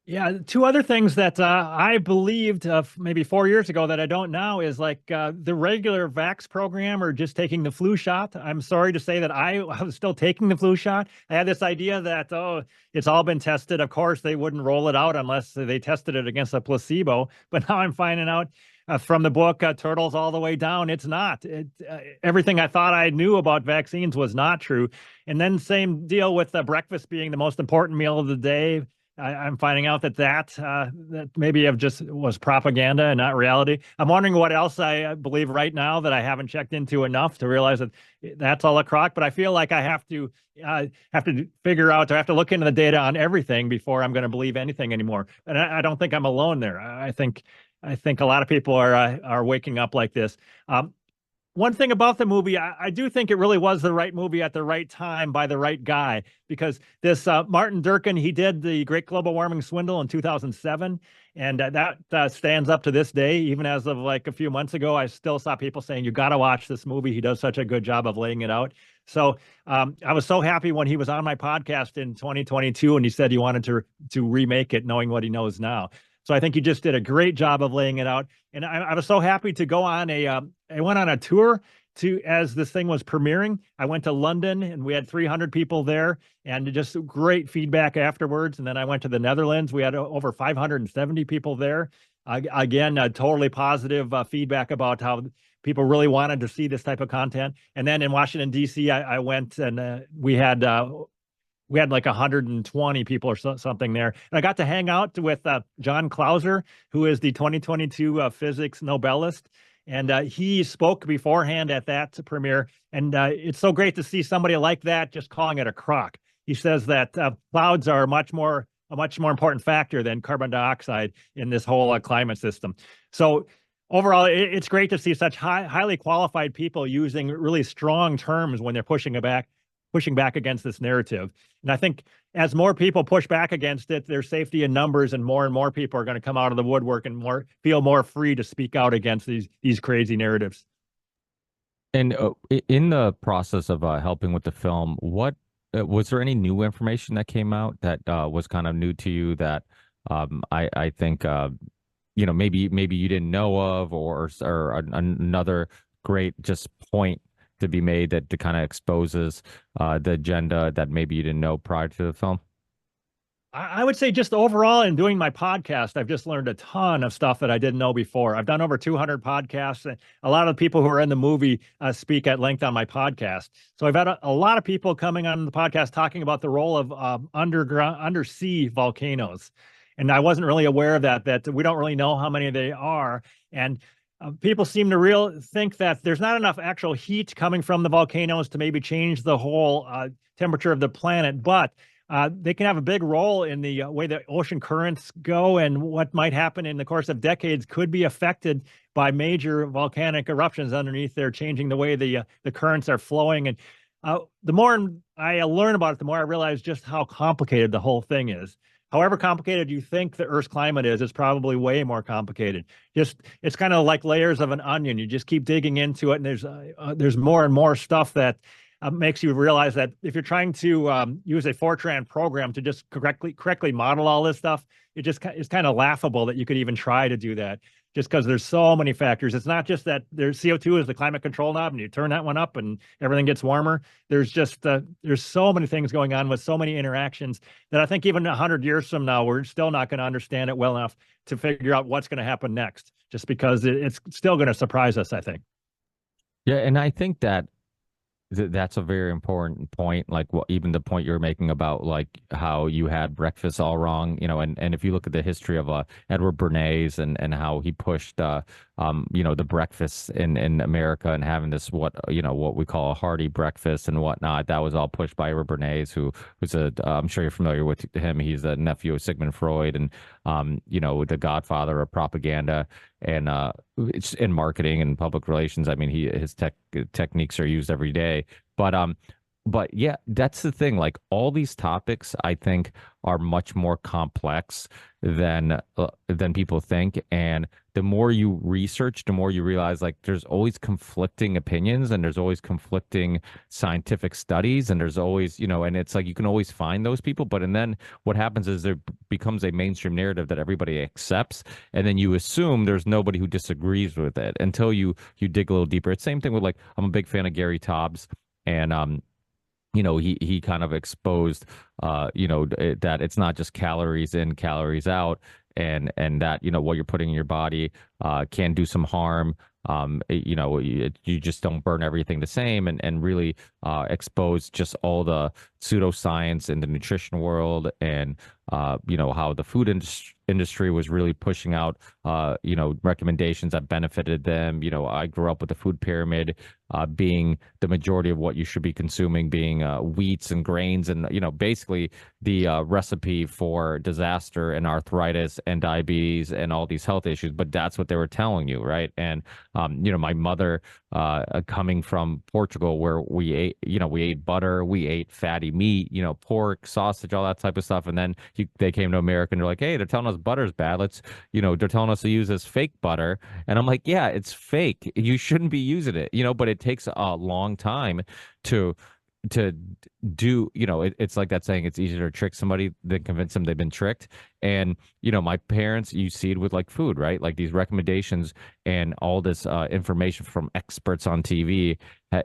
Yeah, two other things that I believed maybe 4 years ago that I don't now is like the regular vax program or just taking the flu shot. I'm sorry to say that I was still taking the flu shot. I had this idea that, it's all been tested. Of course, they wouldn't roll it out unless they tested it against a placebo. But now I'm finding out from the book, Turtles All the Way Down, it's not. Everything I thought I knew about vaccines was not true. And then same deal with breakfast being the most important meal of the day. I'm finding out that maybe was propaganda and not reality. I'm wondering what else I believe right now that I haven't checked into enough to realize that that's all a crock. But I feel like I have to figure out, or have to look into the data on everything before I'm going to believe anything anymore. And I don't think I'm alone there. I think a lot of people are waking up like this. One thing about the movie, I do think it really was the right movie at the right time by the right guy, because this Martin Durkin, he did the Great Global Warming Swindle in 2007, and that stands up to this day. Even as of like a few months ago, I still saw people saying, you got to watch this movie. He does such a good job of laying it out. So I was so happy when he was on my podcast in 2022, and he said he wanted to remake it, knowing what he knows now. So I think he just did a great job of laying it out. And I was so happy to go on I went on a tour as this thing was premiering. I went to London, and we had 300 people there, and just great feedback afterwards. And then I went to the Netherlands. We had over 570 people there. Again, totally positive feedback about how people really wanted to see this type of content. And then in Washington, D.C., I went, and we had we had like 120 people or something there. And I got to hang out with John Clauser, who is the 2022 physics Nobelist. And he spoke beforehand at that premiere. And it's so great to see somebody like that just calling it a crock. He says that clouds are a much more important factor than carbon dioxide in this whole climate system. So overall, it's great to see such highly qualified people using really strong terms when they're pushing back against this narrative. And I think as more people push back against it, there's safety in numbers, and more people are going to come out of the woodwork and feel more free to speak out against these crazy narratives. And in the process of helping with the film, what was there any new information that came out that was kind of new to you that I think maybe you didn't know of, or another great just point to be made that kind of exposes the agenda that maybe you didn't know prior to the film? I would say just overall in doing my podcast, I've just learned a ton of stuff that I didn't know before. I've done over 200 podcasts, and a lot of the people who are in the movie speak at length on my podcast. So I've had a lot of people coming on the podcast talking about the role of undersea volcanoes. And I wasn't really aware of that we don't really know how many they are. And people seem to think that there's not enough actual heat coming from the volcanoes to maybe change the whole temperature of the planet, but they can have a big role in the way the ocean currents go, and what might happen in the course of decades could be affected by major volcanic eruptions underneath there, changing the way the currents are flowing. And the more I learn about it, the more I realize just how complicated the whole thing is. However complicated you think the Earth's climate is, it's probably way more complicated. It's kind of like layers of an onion. You just keep digging into it, and there's more and more stuff that makes you realize that if you're trying to use a Fortran program to just correctly model all this stuff, it's kind of laughable that you could even try to do that, just because there's so many factors. It's not just that there's CO2 is the climate control knob, and you turn that one up and everything gets warmer. There's so many things going on with so many interactions that I think even 100 years from now, we're still not going to understand it well enough to figure out what's going to happen next, just because it's still going to surprise us, I think. Yeah, and I think that that's a very important point, like even the point you're making about like how you had breakfast all wrong, and if you look at the history of Edward Bernays and how he pushed the breakfast in America and having this what we call a hearty breakfast and whatnot, that was all pushed by Edward Bernays, who was I'm sure you're familiar with him. He's a nephew of Sigmund Freud, and the godfather of propaganda and it's in marketing and public relations. I mean, his techniques are used every day. But yeah, that's the thing. Like all these topics, I think, are much more complex than people think. And the more you research, the more you realize like there's always conflicting opinions, and there's always conflicting scientific studies, and there's always, and it's like you can always find those people. But and then what happens is there becomes a mainstream narrative that everybody accepts, and then you assume there's nobody who disagrees with it until you dig a little deeper. It's same thing with, like, I'm a big fan of Gary Taubes, and he kind of exposed that it's not just calories in, calories out, and that what you're putting in your body can do some harm. You just don't burn everything the same, and really expose just all the pseudoscience in the nutrition world, and how the food industry was really pushing out recommendations that benefited them. I grew up with the food pyramid being the majority of what you should be consuming being wheats and grains, and basically the recipe for disaster and arthritis and diabetes and all these health issues. But that's what they were telling you, right? And my mother coming from Portugal, where we ate butter, we ate fatty meat, pork, sausage, all that type of stuff, and then they came to America and they're like, hey, they're telling us butter's bad. They're telling us to use this fake butter, and I'm like, yeah, it's fake. You shouldn't be using it, but it takes a long time to do, it's like that saying, it's easier to trick somebody than convince them they've been tricked. And my parents, you see it with like food, right? Like these recommendations and all this information from experts on TV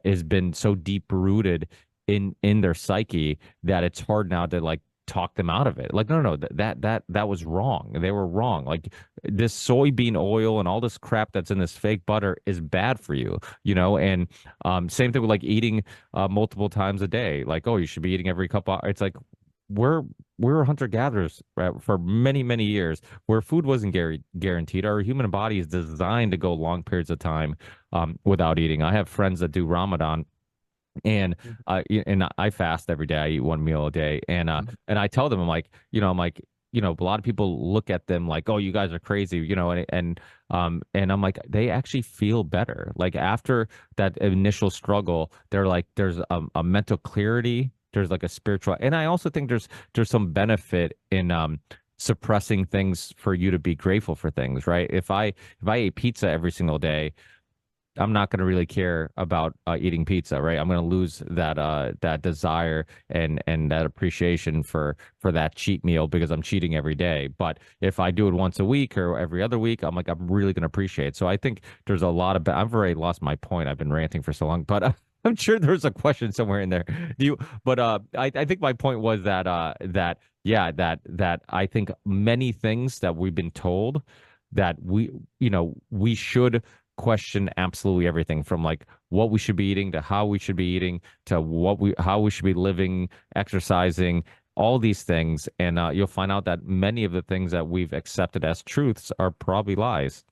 has been so deep rooted in their psyche that it's hard now to like talk them out of it. Like, no, that was wrong. They were wrong. Like this soybean oil and all this crap that's in this fake butter is bad for you, and same thing with like eating multiple times a day. Like, oh, you should be eating every it's like, we're hunter gatherers, right, for many many years, where food wasn't guaranteed. Our human body is designed to go long periods of time without eating. I have friends that do Ramadan, and I fast every day. I eat one meal a day, and I tell them, I'm like, a lot of people look at them like, oh, you guys are crazy, and I'm like, they actually feel better. Like after that initial struggle, they're like, there's a mental clarity, there's like a spiritual, and I also think there's some benefit in suppressing things for you to be grateful for things, right? If I ate pizza every single day, I'm not going to really care about eating pizza, right? I'm going to lose that desire and that appreciation for that cheat meal because I'm cheating every day. But if I do it once a week or every other week, I'm really going to appreciate it. So I think there's a lot of I've already lost my point. I've been ranting for so long, but I'm sure there's a question somewhere in there. Do you? But I think my point was that yeah, that I think many things that we've been told that we should question absolutely everything from like what we should be eating to how we should be eating to how we should be living, exercising, all these things. And you'll find out that many of the things that we've accepted as truths are probably lies.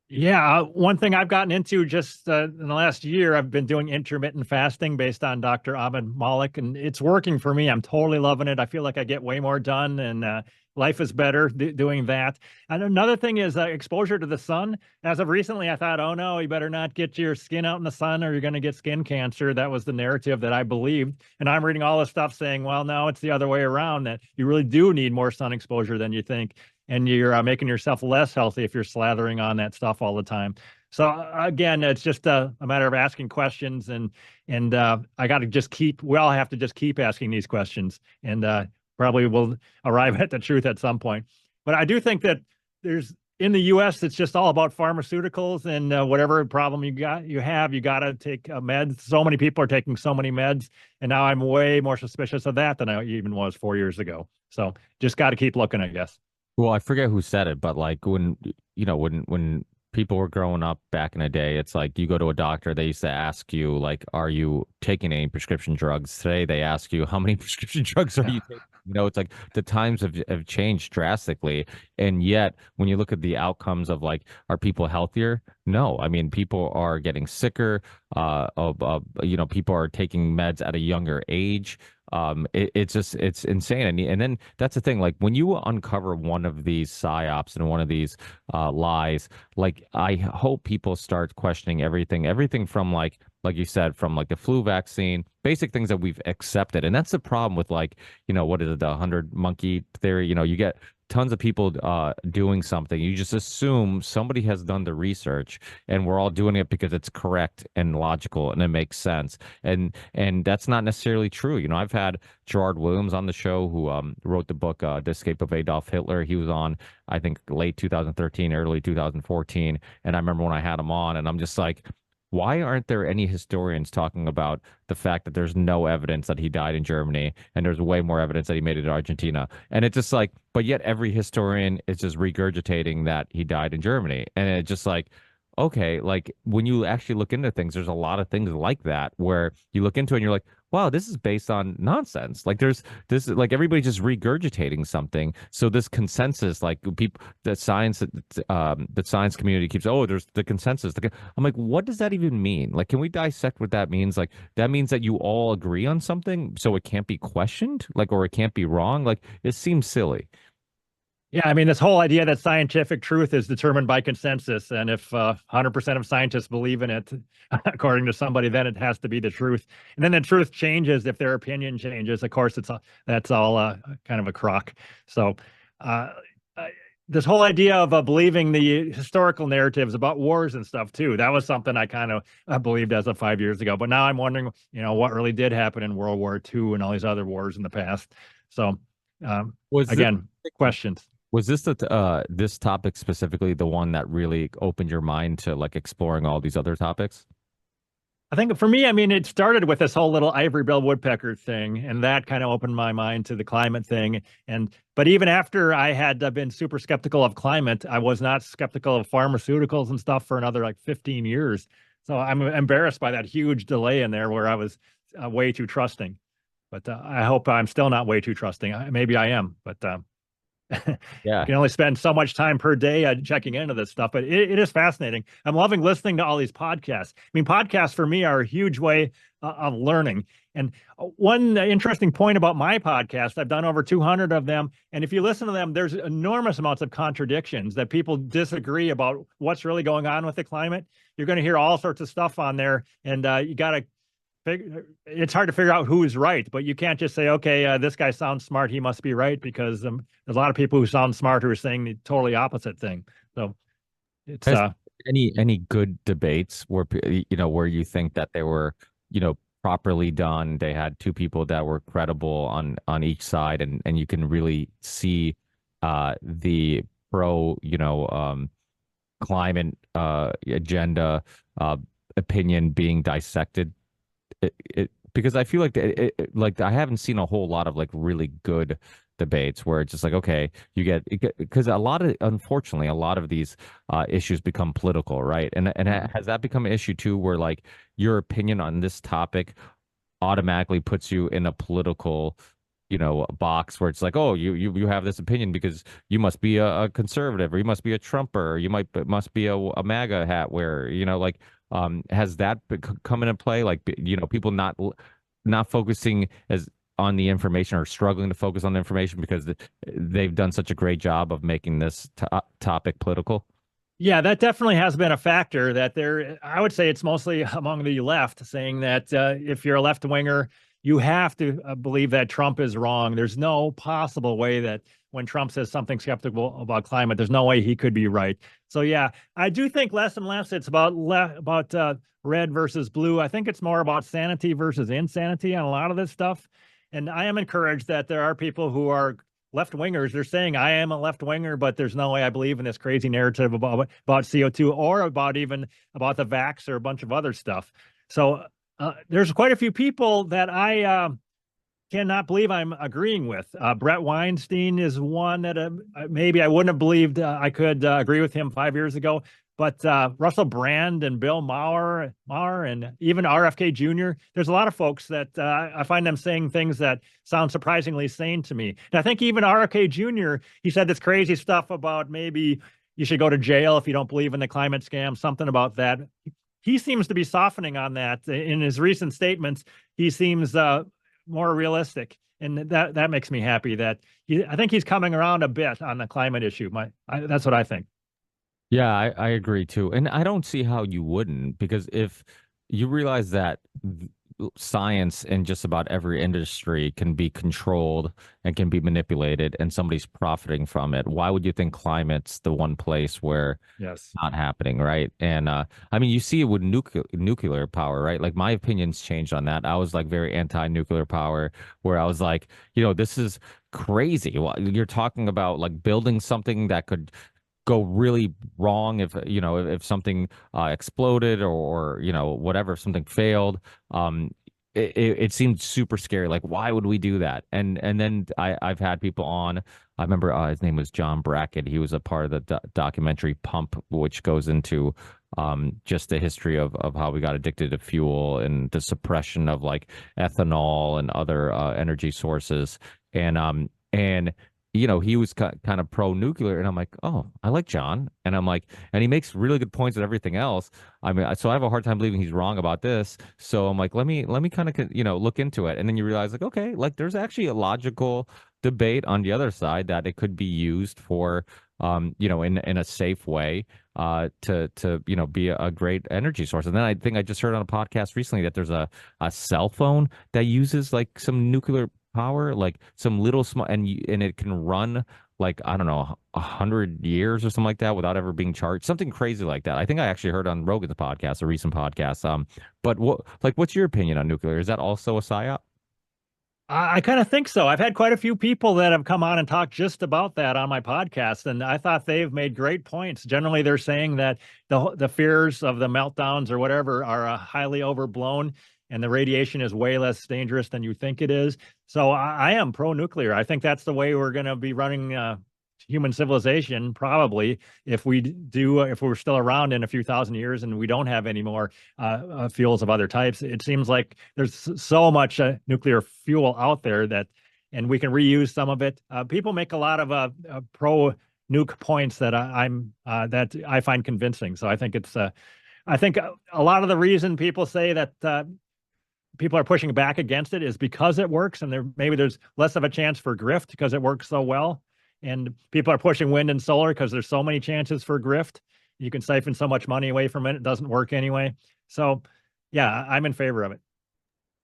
Yeah, one thing I've gotten into just in the last year, I've been doing intermittent fasting based on Dr. Ahmed Malik, and it's working for me. I'm totally loving it. I feel like I get way more done, and life is better doing that. And another thing is exposure to the sun. As of recently, I thought, oh no, you better not get your skin out in the sun or you're going to get skin cancer. That was the narrative that I believed. And I'm reading all this stuff saying, well, no, it's the other way around, that you really do need more sun exposure than you think, and you're making yourself less healthy if you're slathering on that stuff all the time. So again, it's just a matter of asking questions, and I got to just we all have to just keep asking these questions, and probably will arrive at the truth at some point. But I do think that in the U.S., it's just all about pharmaceuticals, and whatever problem you got to take meds. So many people are taking so many meds, and now I'm way more suspicious of that than I even was 4 years ago. So just got to keep looking, I guess. Well, I forget who said it, but like when people were growing up back in the day, it's like you go to a doctor, they used to ask you like, are you taking any prescription drugs? Today they ask you, how many prescription drugs are you taking? It's like the times have changed drastically. And yet when you look at the outcomes of like, are people healthier? No. I mean, people are getting sicker, people are taking meds at a younger age. It's insane. And then that's the thing, like when you uncover one of these psyops and one of these lies, like I hope people start questioning everything from like you said, from like the flu vaccine, basic things that we've accepted. And that's the problem with like, what is it, the 100 monkey theory? You get tons of people doing something. You just assume somebody has done the research and we're all doing it because it's correct and logical and it makes sense. And that's not necessarily true. I've had Gerard Williams on the show who wrote the book The Escape of Adolf Hitler. He was on, I think, late 2013, early 2014. And I remember when I had him on and I'm just like, why aren't there any historians talking about the fact that there's no evidence that he died in Germany and there's way more evidence that he made it in Argentina? And it's just like, but yet every historian is just regurgitating that he died in Germany. And it's just like, okay, like when you actually look into things, there's a lot of things like that where you look into it and you're like, wow, this is based on nonsense. Like there's this, like everybody's just regurgitating something. So this consensus, like people, that science community keeps, oh, there's the consensus. I'm like, what does that even mean? Like, can we dissect what that means? Like that means that you all agree on something, so it can't be questioned, like, or it can't be wrong. Like it seems silly. Yeah, I mean, this whole idea that scientific truth is determined by consensus, and if 100% of scientists believe in it, according to somebody, then it has to be the truth. And then the truth changes if their opinion changes. Of course, that's all kind of a crock. So this whole idea of believing the historical narratives about wars and stuff too, that was something I kind of believed as of 5 years ago. But now I'm wondering, what really did happen in World War II and all these other wars in the past. So again, questions. Was this topic specifically the one that really opened your mind to like exploring all these other topics? I think for me, I mean, it started with this whole little ivory-billed woodpecker thing, and that kind of opened my mind to the climate thing. But even after I had been super skeptical of climate, I was not skeptical of pharmaceuticals and stuff for another like 15 years. So I'm embarrassed by that huge delay in there where I was way too trusting. But I hope I'm still not way too trusting. Maybe I am, but you Yeah. can only spend so much time per day checking into this stuff. But it is fascinating. I'm loving listening to all these podcasts. I mean, podcasts for me are a huge way of learning. And one interesting point about my podcast, I've done over 200 of them. And if you listen to them, there's enormous amounts of contradictions that people disagree about what's really going on with the climate. You're going to hear all sorts of stuff on there. And you got to it's hard to figure out who's right, but you can't just say, okay, this guy sounds smart, he must be right, because there's a lot of people who sound smart who are saying the totally opposite thing. So it's Any good debates where where you think that they were properly done? They had two people that were credible on each side, and you can really see the pro climate agenda opinion being dissected. Because I feel like like I haven't seen a whole lot of like really good debates where it's just like, okay, you get, because unfortunately a lot of these issues become political, right? And has that become an issue too, where like your opinion on this topic automatically puts you in a political box where it's like, oh, you have this opinion because you must be a conservative, or you must be a Trumper, or you must be a MAGA hat wearer, like has that come into play? Like, people not focusing as on the information, or struggling to focus on the information because they've done such a great job of making this topic political. Yeah, that definitely has been a factor. That I would say it's mostly among the left, saying that if you're a left winger, you have to believe that Trump is wrong. There's no possible way that when Trump says something skeptical about climate, there's no way he could be right. So yeah, I do think less and less it's about red versus blue. I think it's more about sanity versus insanity on a lot of this stuff. And I am encouraged that there are people who are left wingers. They're saying I am a left winger, but there's no way I believe in this crazy narrative about CO2, or about the vax, or a bunch of other stuff. So there's quite a few people that I cannot believe I'm agreeing with. Brett Weinstein is one that maybe I wouldn't have believed I could agree with him 5 years ago. But Russell Brand and Bill Maher and even RFK Jr., there's a lot of folks that I find them saying things that sound surprisingly sane to me. And I think even RFK Jr., he said this crazy stuff about maybe you should go to jail if you don't believe in the climate scam, something about that. He seems to be softening on that in his recent statements. He seems more realistic, and that makes me happy. That I think he's coming around a bit on the climate issue. That's what I think. Yeah, I agree too. And I don't see how you wouldn't, because if you realize that science in just about every industry can be controlled and can be manipulated, and somebody's profiting from it, why would you think climate's the one place where it's not happening, right? And I mean, you see it with nuclear power, right? Like, my opinions changed on that. I was like very anti-nuclear power, where I was like, this is crazy. Well, you're talking about like building something that could go really wrong if something exploded, or whatever, if something failed. It seemed super scary. Like, why would we do that? And then I've had people on. I remember his name was John Brackett. He was a part of the documentary Pump, which goes into just the history of how we got addicted to fuel, and the suppression of like ethanol and other energy sources. And he was kind of pro-nuclear, and I'm like, oh, I like John, and I'm like, and he makes really good points at everything else. I mean, so I have a hard time believing he's wrong about this. So I'm like, let me kind of look into it, and then you realize, like, okay, like there's actually a logical debate on the other side that it could be used for, in a safe way, to be a great energy source. And then I think I just heard on a podcast recently that there's a cell phone that uses like some nuclear power, like some little small, and it can run like, I don't know, 100 years or something like that without ever being charged, something crazy like that. I think I actually heard on Rogan's podcast, a recent podcast. But what's your opinion on nuclear? Is that also a psyop? I kind of think so. I've had quite a few people that have come on and talked just about that on my podcast, and I thought they've made great points. Generally, they're saying that the fears of the meltdowns or whatever are highly overblown, and the radiation is way less dangerous than you think it is. So I am pro-nuclear. I think that's the way we're going to be running human civilization, probably, if if we're still around in a few thousand years and we don't have any more fuels of other types. It seems like there's so much nuclear fuel out there and we can reuse some of it. People make a lot of pro nuke points that that I find convincing. So I think I think a lot of the reason people say that people are pushing back against it is because it works, and maybe there's less of a chance for grift because it works so well. And people are pushing wind and solar because there's so many chances for grift. You can siphon so much money away from it. It doesn't work anyway. So yeah, I'm in favor of it.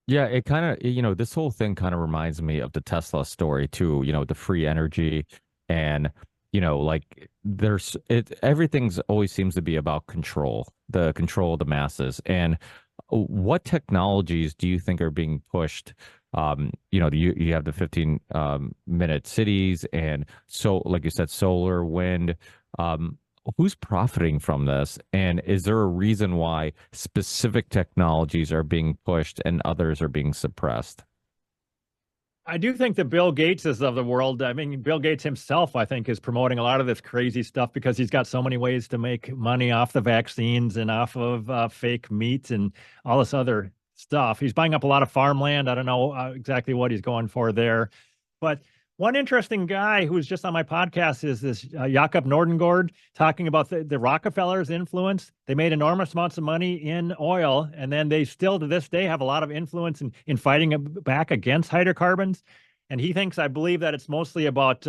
Yeah, it kind of, this whole thing kind of reminds me of the Tesla story too, the free energy and, like everything's always seems to be about the control of the masses. And what technologies do you think are being pushed? You have the 15-minute cities and so, like you said, solar, wind. Who's profiting from this? And is there a reason why specific technologies are being pushed and others are being suppressed? I do think the Bill Gateses of the world, I mean, Bill Gates himself, I think, is promoting a lot of this crazy stuff because he's got so many ways to make money off the vaccines and off of fake meat and all this other stuff. He's buying up a lot of farmland. I don't know exactly what he's going for there. But one interesting guy who's just on my podcast is this Jakob Nordengård, talking about the Rockefellers' influence. They made enormous amounts of money in oil, and then they still to this day have a lot of influence in fighting back against hydrocarbons. And he thinks, I believe, that it's mostly about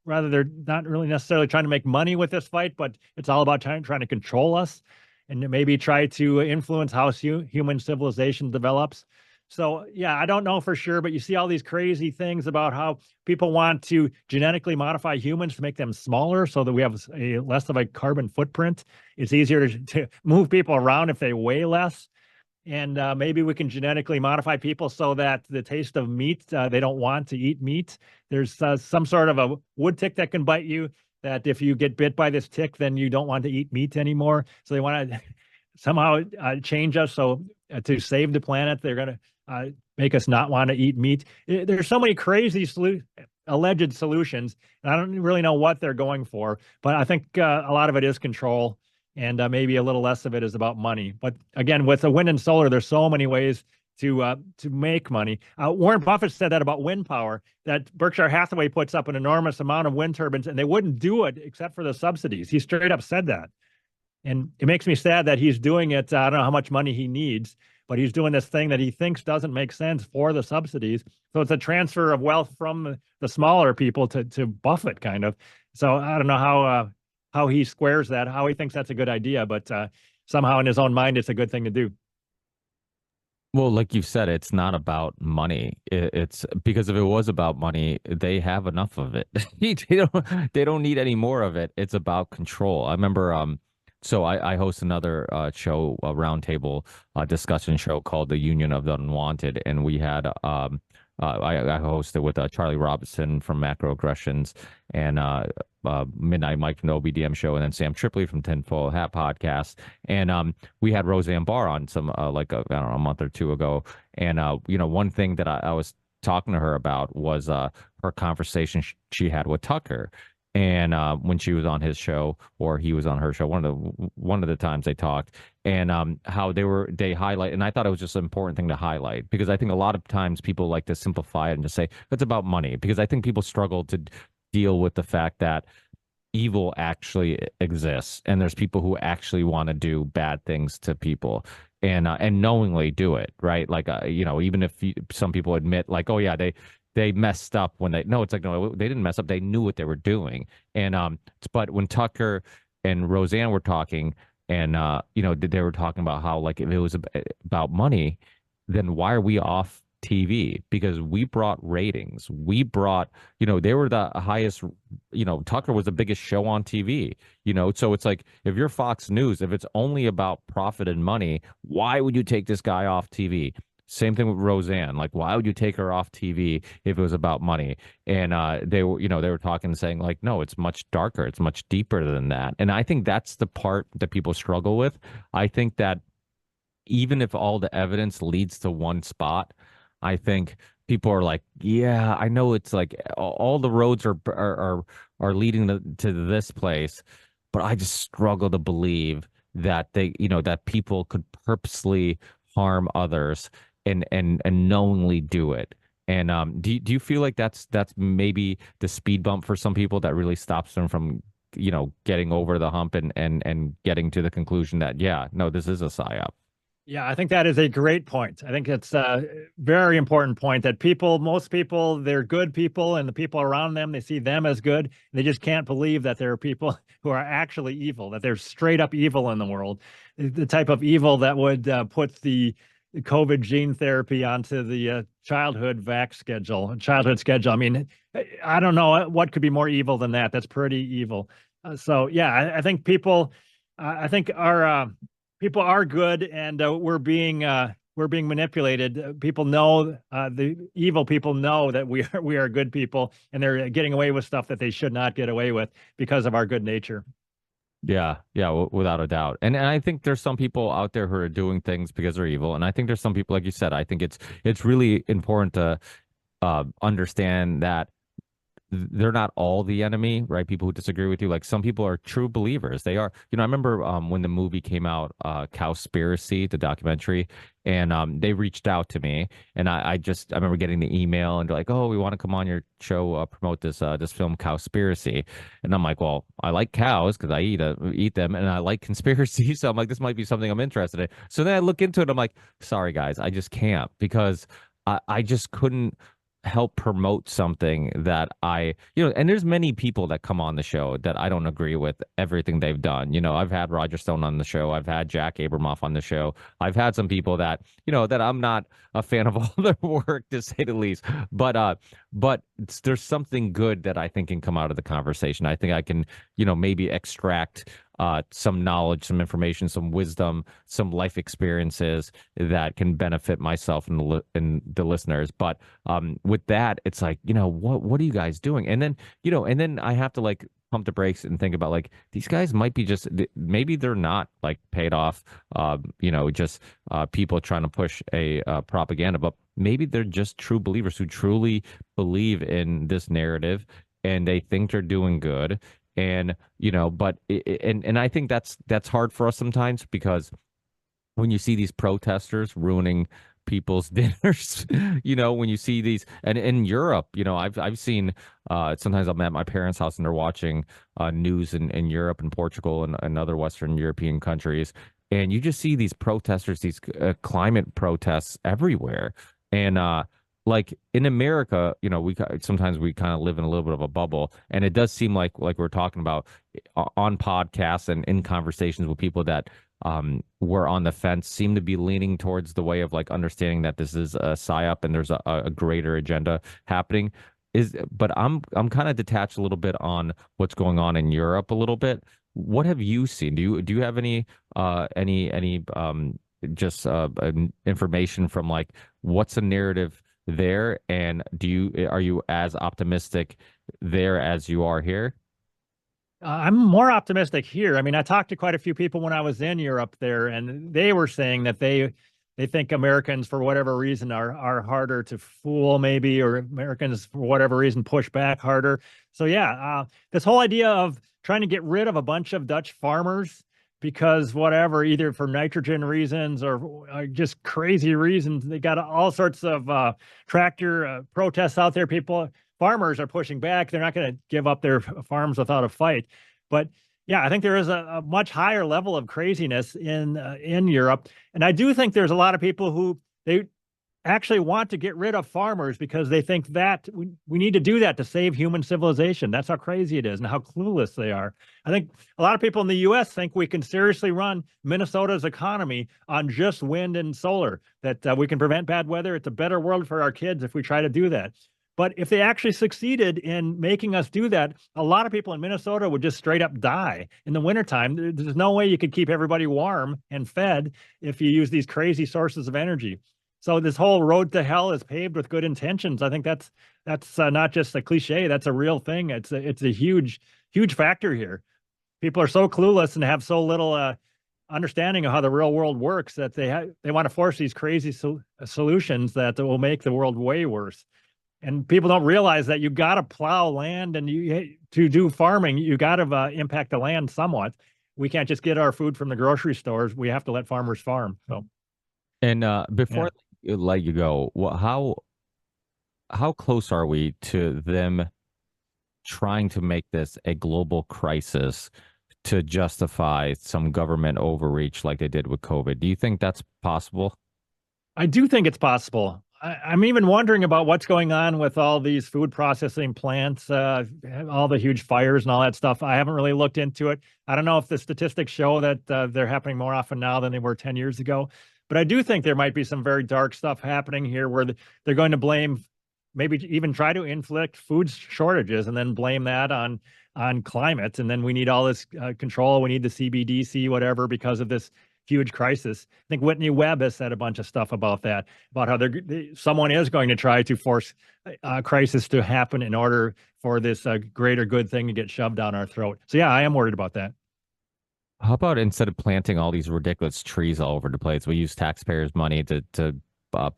rather they're not really necessarily trying to make money with this fight, but it's all about trying to control us and maybe try to influence how human civilization develops. So, yeah, I don't know for sure, but you see all these crazy things about how people want to genetically modify humans to make them smaller so that we have less of a carbon footprint. It's easier to move people around if they weigh less. And maybe we can genetically modify people so that the taste of meat, they don't want to eat meat. There's some sort of a wood tick that can bite you, that if you get bit by this tick, then you don't want to eat meat anymore. So they want to somehow change us so to save the planet, they're going to make us not want to eat meat. There's so many crazy alleged solutions, and I don't really know what they're going for, but I think a lot of it is control, and maybe a little less of it is about money. But again, with the wind and solar, there's so many ways to make money. Warren Buffett said that about wind power, that Berkshire Hathaway puts up an enormous amount of wind turbines, and they wouldn't do it except for the subsidies. He straight up said that. And it makes me sad that he's doing it. I don't know how much money he needs, but he's doing this thing that he thinks doesn't make sense for the subsidies. So it's a transfer of wealth from the smaller people to Buffett, kind of. So I don't know how he squares that, how he thinks that's a good idea, but somehow in his own mind, it's a good thing to do. Well, like you said, it's not about money. It's because if it was about money, they have enough of it. They don't need any more of it. It's about control. I remember so I host another show, a roundtable discussion show called the Union of the Unwanted, and we had I hosted with Charlie Robinson from Macroaggressions and Midnight Mike from the OBDM show, and then Sam Tripoli from Tinfoil Hat Podcast, and we had Roseanne Barr on some I don't know, a month or two ago, and one thing that I was talking to her about was her conversation she had with Tucker. And when she was on his show or he was on her show, one of the times they talked, and how they highlight, and I thought it was just an important thing to highlight, because I think a lot of times people like to simplify it and just say it's about money, because I think people struggle to deal with the fact that evil actually exists and there's people who actually want to do bad things to people and knowingly do it, right? Like even if some people admit, like, oh yeah, they messed up when it's like, no, they didn't mess up. They knew what they were doing. And, but when Tucker and Roseanne were talking and, they were talking about how, like, if it was about money, then why are we off TV? Because we brought ratings. We brought, they were the highest, Tucker was the biggest show on TV, so it's like, if you're Fox News, if it's only about profit and money, why would you take this guy off TV? Same thing with Roseanne. Like, why would you take her off TV if it was about money? And they were talking, saying, like, no, it's much darker. It's much deeper than that. And I think that's the part that people struggle with. I think that even if all the evidence leads to one spot, I think people are like, yeah, I know it's like all the roads are leading to this place, but I just struggle to believe that that people could purposely harm others and knowingly do it. And do you feel like that's maybe the speed bump for some people that really stops them from getting over the hump and getting to the conclusion that, yeah, no, this is a psyop? Yeah, I think that is a great point. I think it's a very important point that most people, they're good people, and the people around them, they see them as good. They just can't believe that there are people who are actually evil, that there's straight up evil in the world. The type of evil that would put the COVID gene therapy onto the childhood schedule. I mean, I don't know what could be more evil than that. That's pretty evil. So yeah, I think I think our people are good, and we're being manipulated. People know, the evil people know that we are good people, and they're getting away with stuff that they should not get away with because of our good nature. Yeah, yeah, without a doubt. And I think there's some people out there who are doing things because they're evil, and I think there's some people, like you said, I think it's really important to understand that they're not all the enemy, right? People who disagree with you, like some people are true believers. They are, I remember when the movie came out, Cowspiracy, the documentary, and they reached out to me, and I remember getting the email and they're like, oh, we want to come on your show, promote this film Cowspiracy, and I'm like, well, I like cows because I eat them, and I like conspiracy, so I'm like, this might be something I'm interested in. So then I look into it, I'm like, sorry guys, I just can't, because I just couldn't help promote something that and there's many people that come on the show that I don't agree with everything they've done. I've had Roger Stone on the show. I've had Jack Abramoff on the show. I've had some people that, that I'm not a fan of all their work, to say the least. But there's something good that I think can come out of the conversation. I think I can, maybe extract some knowledge, some information, some wisdom, some life experiences that can benefit myself and the listeners. But with that, it's like, what are you guys doing? And then I have to like pump the brakes and think about, like, these guys might be maybe they're not like paid off, just people trying to push a propaganda, but maybe they're just true believers who truly believe in this narrative and they think they're doing good. And but and I think that's hard for us sometimes, because when you see these protesters ruining people's dinners, when you see these, and in Europe, I've seen, sometimes I'm at my parents' house and they're watching news in Europe and Portugal and other Western European countries, and you just see these protesters, these climate protests everywhere. And like in America, sometimes we kind of live in a little bit of a bubble, and it does seem like we're talking about on podcasts and in conversations with people that were on the fence, seem to be leaning towards the way of like understanding that this is a psyop and there's a greater agenda happening. But I'm kind of detached a little bit on what's going on in Europe a little bit. What have you seen? Do you have any just information from like what's the narrative there, and are you as optimistic there as you are here? I'm more optimistic here. I mean, I talked to quite a few people when I was in Europe there, and they were saying that they think Americans, for whatever reason, are harder to fool, maybe, or Americans, for whatever reason, push back harder. So yeah, this whole idea of trying to get rid of a bunch of Dutch farmers because whatever, either for nitrogen reasons or just crazy reasons, they got all sorts of tractor protests out there. Farmers are pushing back. They're not going to give up their farms without a fight. But yeah, I think there is a much higher level of craziness in Europe. And I do think there's a lot of people who they actually want to get rid of farmers because they think that we need to do that to save human civilization. That's how crazy it is and how clueless they are. I think a lot of people in the U.S. think we can seriously run Minnesota's economy on just wind and solar, that we can prevent bad weather. It's a better world for our kids if we try to do that. But if they actually succeeded in making us do that, a lot of people in Minnesota would just straight up die in the wintertime. There's no way you could keep everybody warm and fed if you use these crazy sources of energy. So this whole road to hell is paved with good intentions. I think that's not just a cliche. That's a real thing. It's a huge factor here. People are so clueless and have so little understanding of how the real world works that they want to force these crazy solutions that will make the world way worse. And people don't realize that you got to plow land, and to do farming, you got to impact the land somewhat. We can't just get our food from the grocery stores. We have to let farmers farm. So, And before yeah. I let you go, how close are we to them trying to make this a global crisis to justify some government overreach like they did with COVID? Do you think that's possible? I do think it's possible. I'm even wondering about what's going on with all these food processing plants, all the huge fires and all that stuff. I haven't really looked into it. I don't know if the statistics show that they're happening more often now than they were 10 years ago. But I do think there might be some very dark stuff happening here where they're going to blame, maybe even try to inflict food shortages and then blame that on climate. And then we need all this control. We need the CBDC, whatever, because of this huge crisis. I think Whitney Webb has said a bunch of stuff about that, about how someone is going to try to force a crisis to happen in order for this greater good thing to get shoved down our throat. So yeah, I am worried about that. How about instead of planting all these ridiculous trees all over the place, we use taxpayers' money to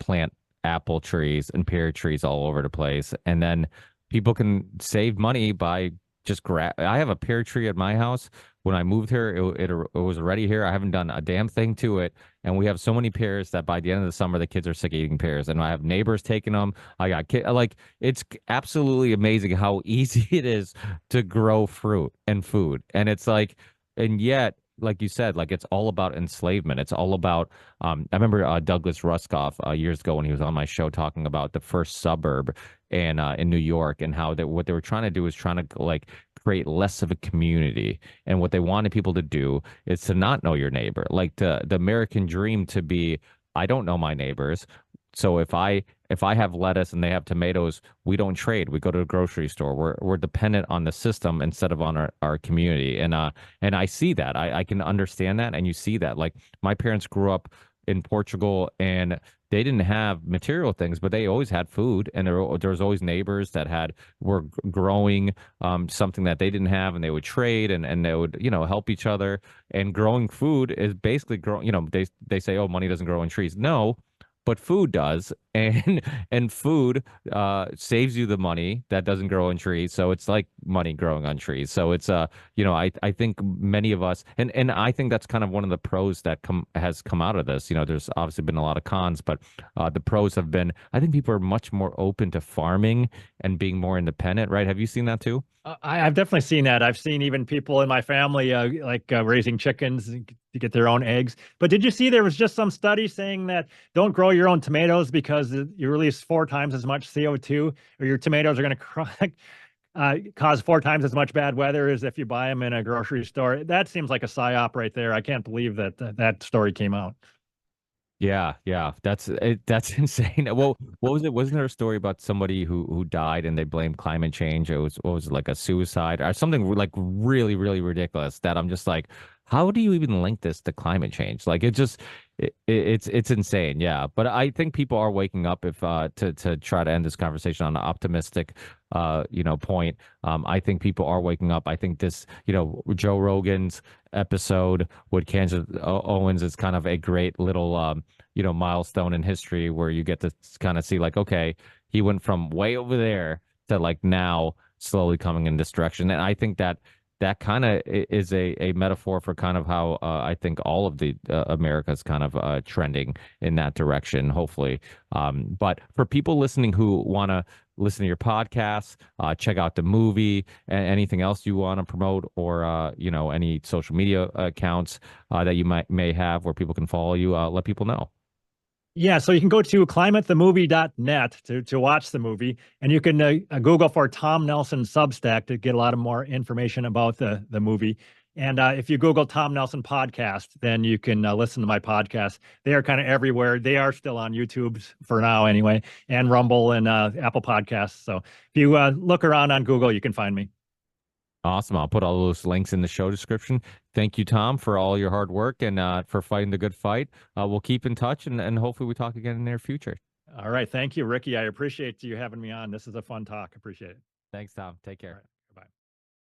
plant apple trees and pear trees all over the place, and then people can save money by just grab. I have a pear tree at my house. When I moved here, it was already here. I haven't done a damn thing to it, and we have so many pears that by the end of the summer, the kids are sick of eating pears. And I have neighbors taking them. I got like it's absolutely amazing how easy it is to grow fruit and food, and it's like, and yet, like you said, like it's all about enslavement. It's all about. I remember Douglas Ruskoff years ago when he was on my show talking about the first suburb and in New York, and how what they were trying to do is trying to like create less of a community. And what they wanted people to do is to not know your neighbor, like the American dream to be, I don't know my neighbors. So if I have lettuce and they have tomatoes, we don't trade. We go to the grocery store. We're dependent on the system instead of on our community. And I see that. I can understand that. And you see that. Like my parents grew up in Portugal, and they didn't have material things, but they always had food, and there was always neighbors that were growing something that they didn't have, and they would trade, and they would help each other. And growing food is basically growing. They say, oh, money doesn't grow in trees. No, but food does, and food saves you the money that doesn't grow in trees. So it's like money growing on trees. So it's I think many of us, and I think that's kind of one of the pros that has come out of this. There's obviously been a lot of cons, but the pros have been, I think people are much more open to farming and being more independent, right? Have you seen that too? I've definitely seen that. I've seen even people in my family raising chickens to get their own eggs. But did you see there was just some study saying that don't grow your own tomatoes because you release 4 times as much CO2, or your tomatoes are going to cause 4 times as much bad weather as if you buy them in a grocery store? That seems like a psyop right there. I can't believe that story came out. Yeah, that's insane. Well, what was it? Wasn't there a story about somebody who died and they blamed climate change? What was it, like a suicide or something like really, really ridiculous that I'm just like, how do you even link this to climate change? Like it's insane. Yeah, but I think people are waking up if to try to end this conversation on an optimistic point. I think people are waking up. I think this, Joe Rogan's episode with Candace Owens is kind of a great little milestone in history where you get to kind of see like, okay, he went from way over there to like now slowly coming in this direction. And I think that kind of is a metaphor for kind of how I think all of the America's kind of trending in that direction, hopefully. But for people listening who want to listen to your podcasts, check out the movie, and anything else you want to promote, or any social media accounts that you may have where people can follow you, let people know. Yeah, so you can go to climatethemovie.net to watch the movie, and you can Google for Tom Nelson Substack to get a lot of more information about the movie. And if you Google Tom Nelson podcast, then you can listen to my podcast. They are kind of everywhere. They are still on YouTube for now anyway, and Rumble and Apple Podcasts. So if you look around on Google, you can find me. Awesome. I'll put all those links in the show description. Thank you, Tom, for all your hard work and for fighting the good fight. We'll keep in touch, and hopefully we talk again in the near future. All right. Thank you, Ricky. I appreciate you having me on. This is a fun talk. Appreciate it. Thanks, Tom. Take care.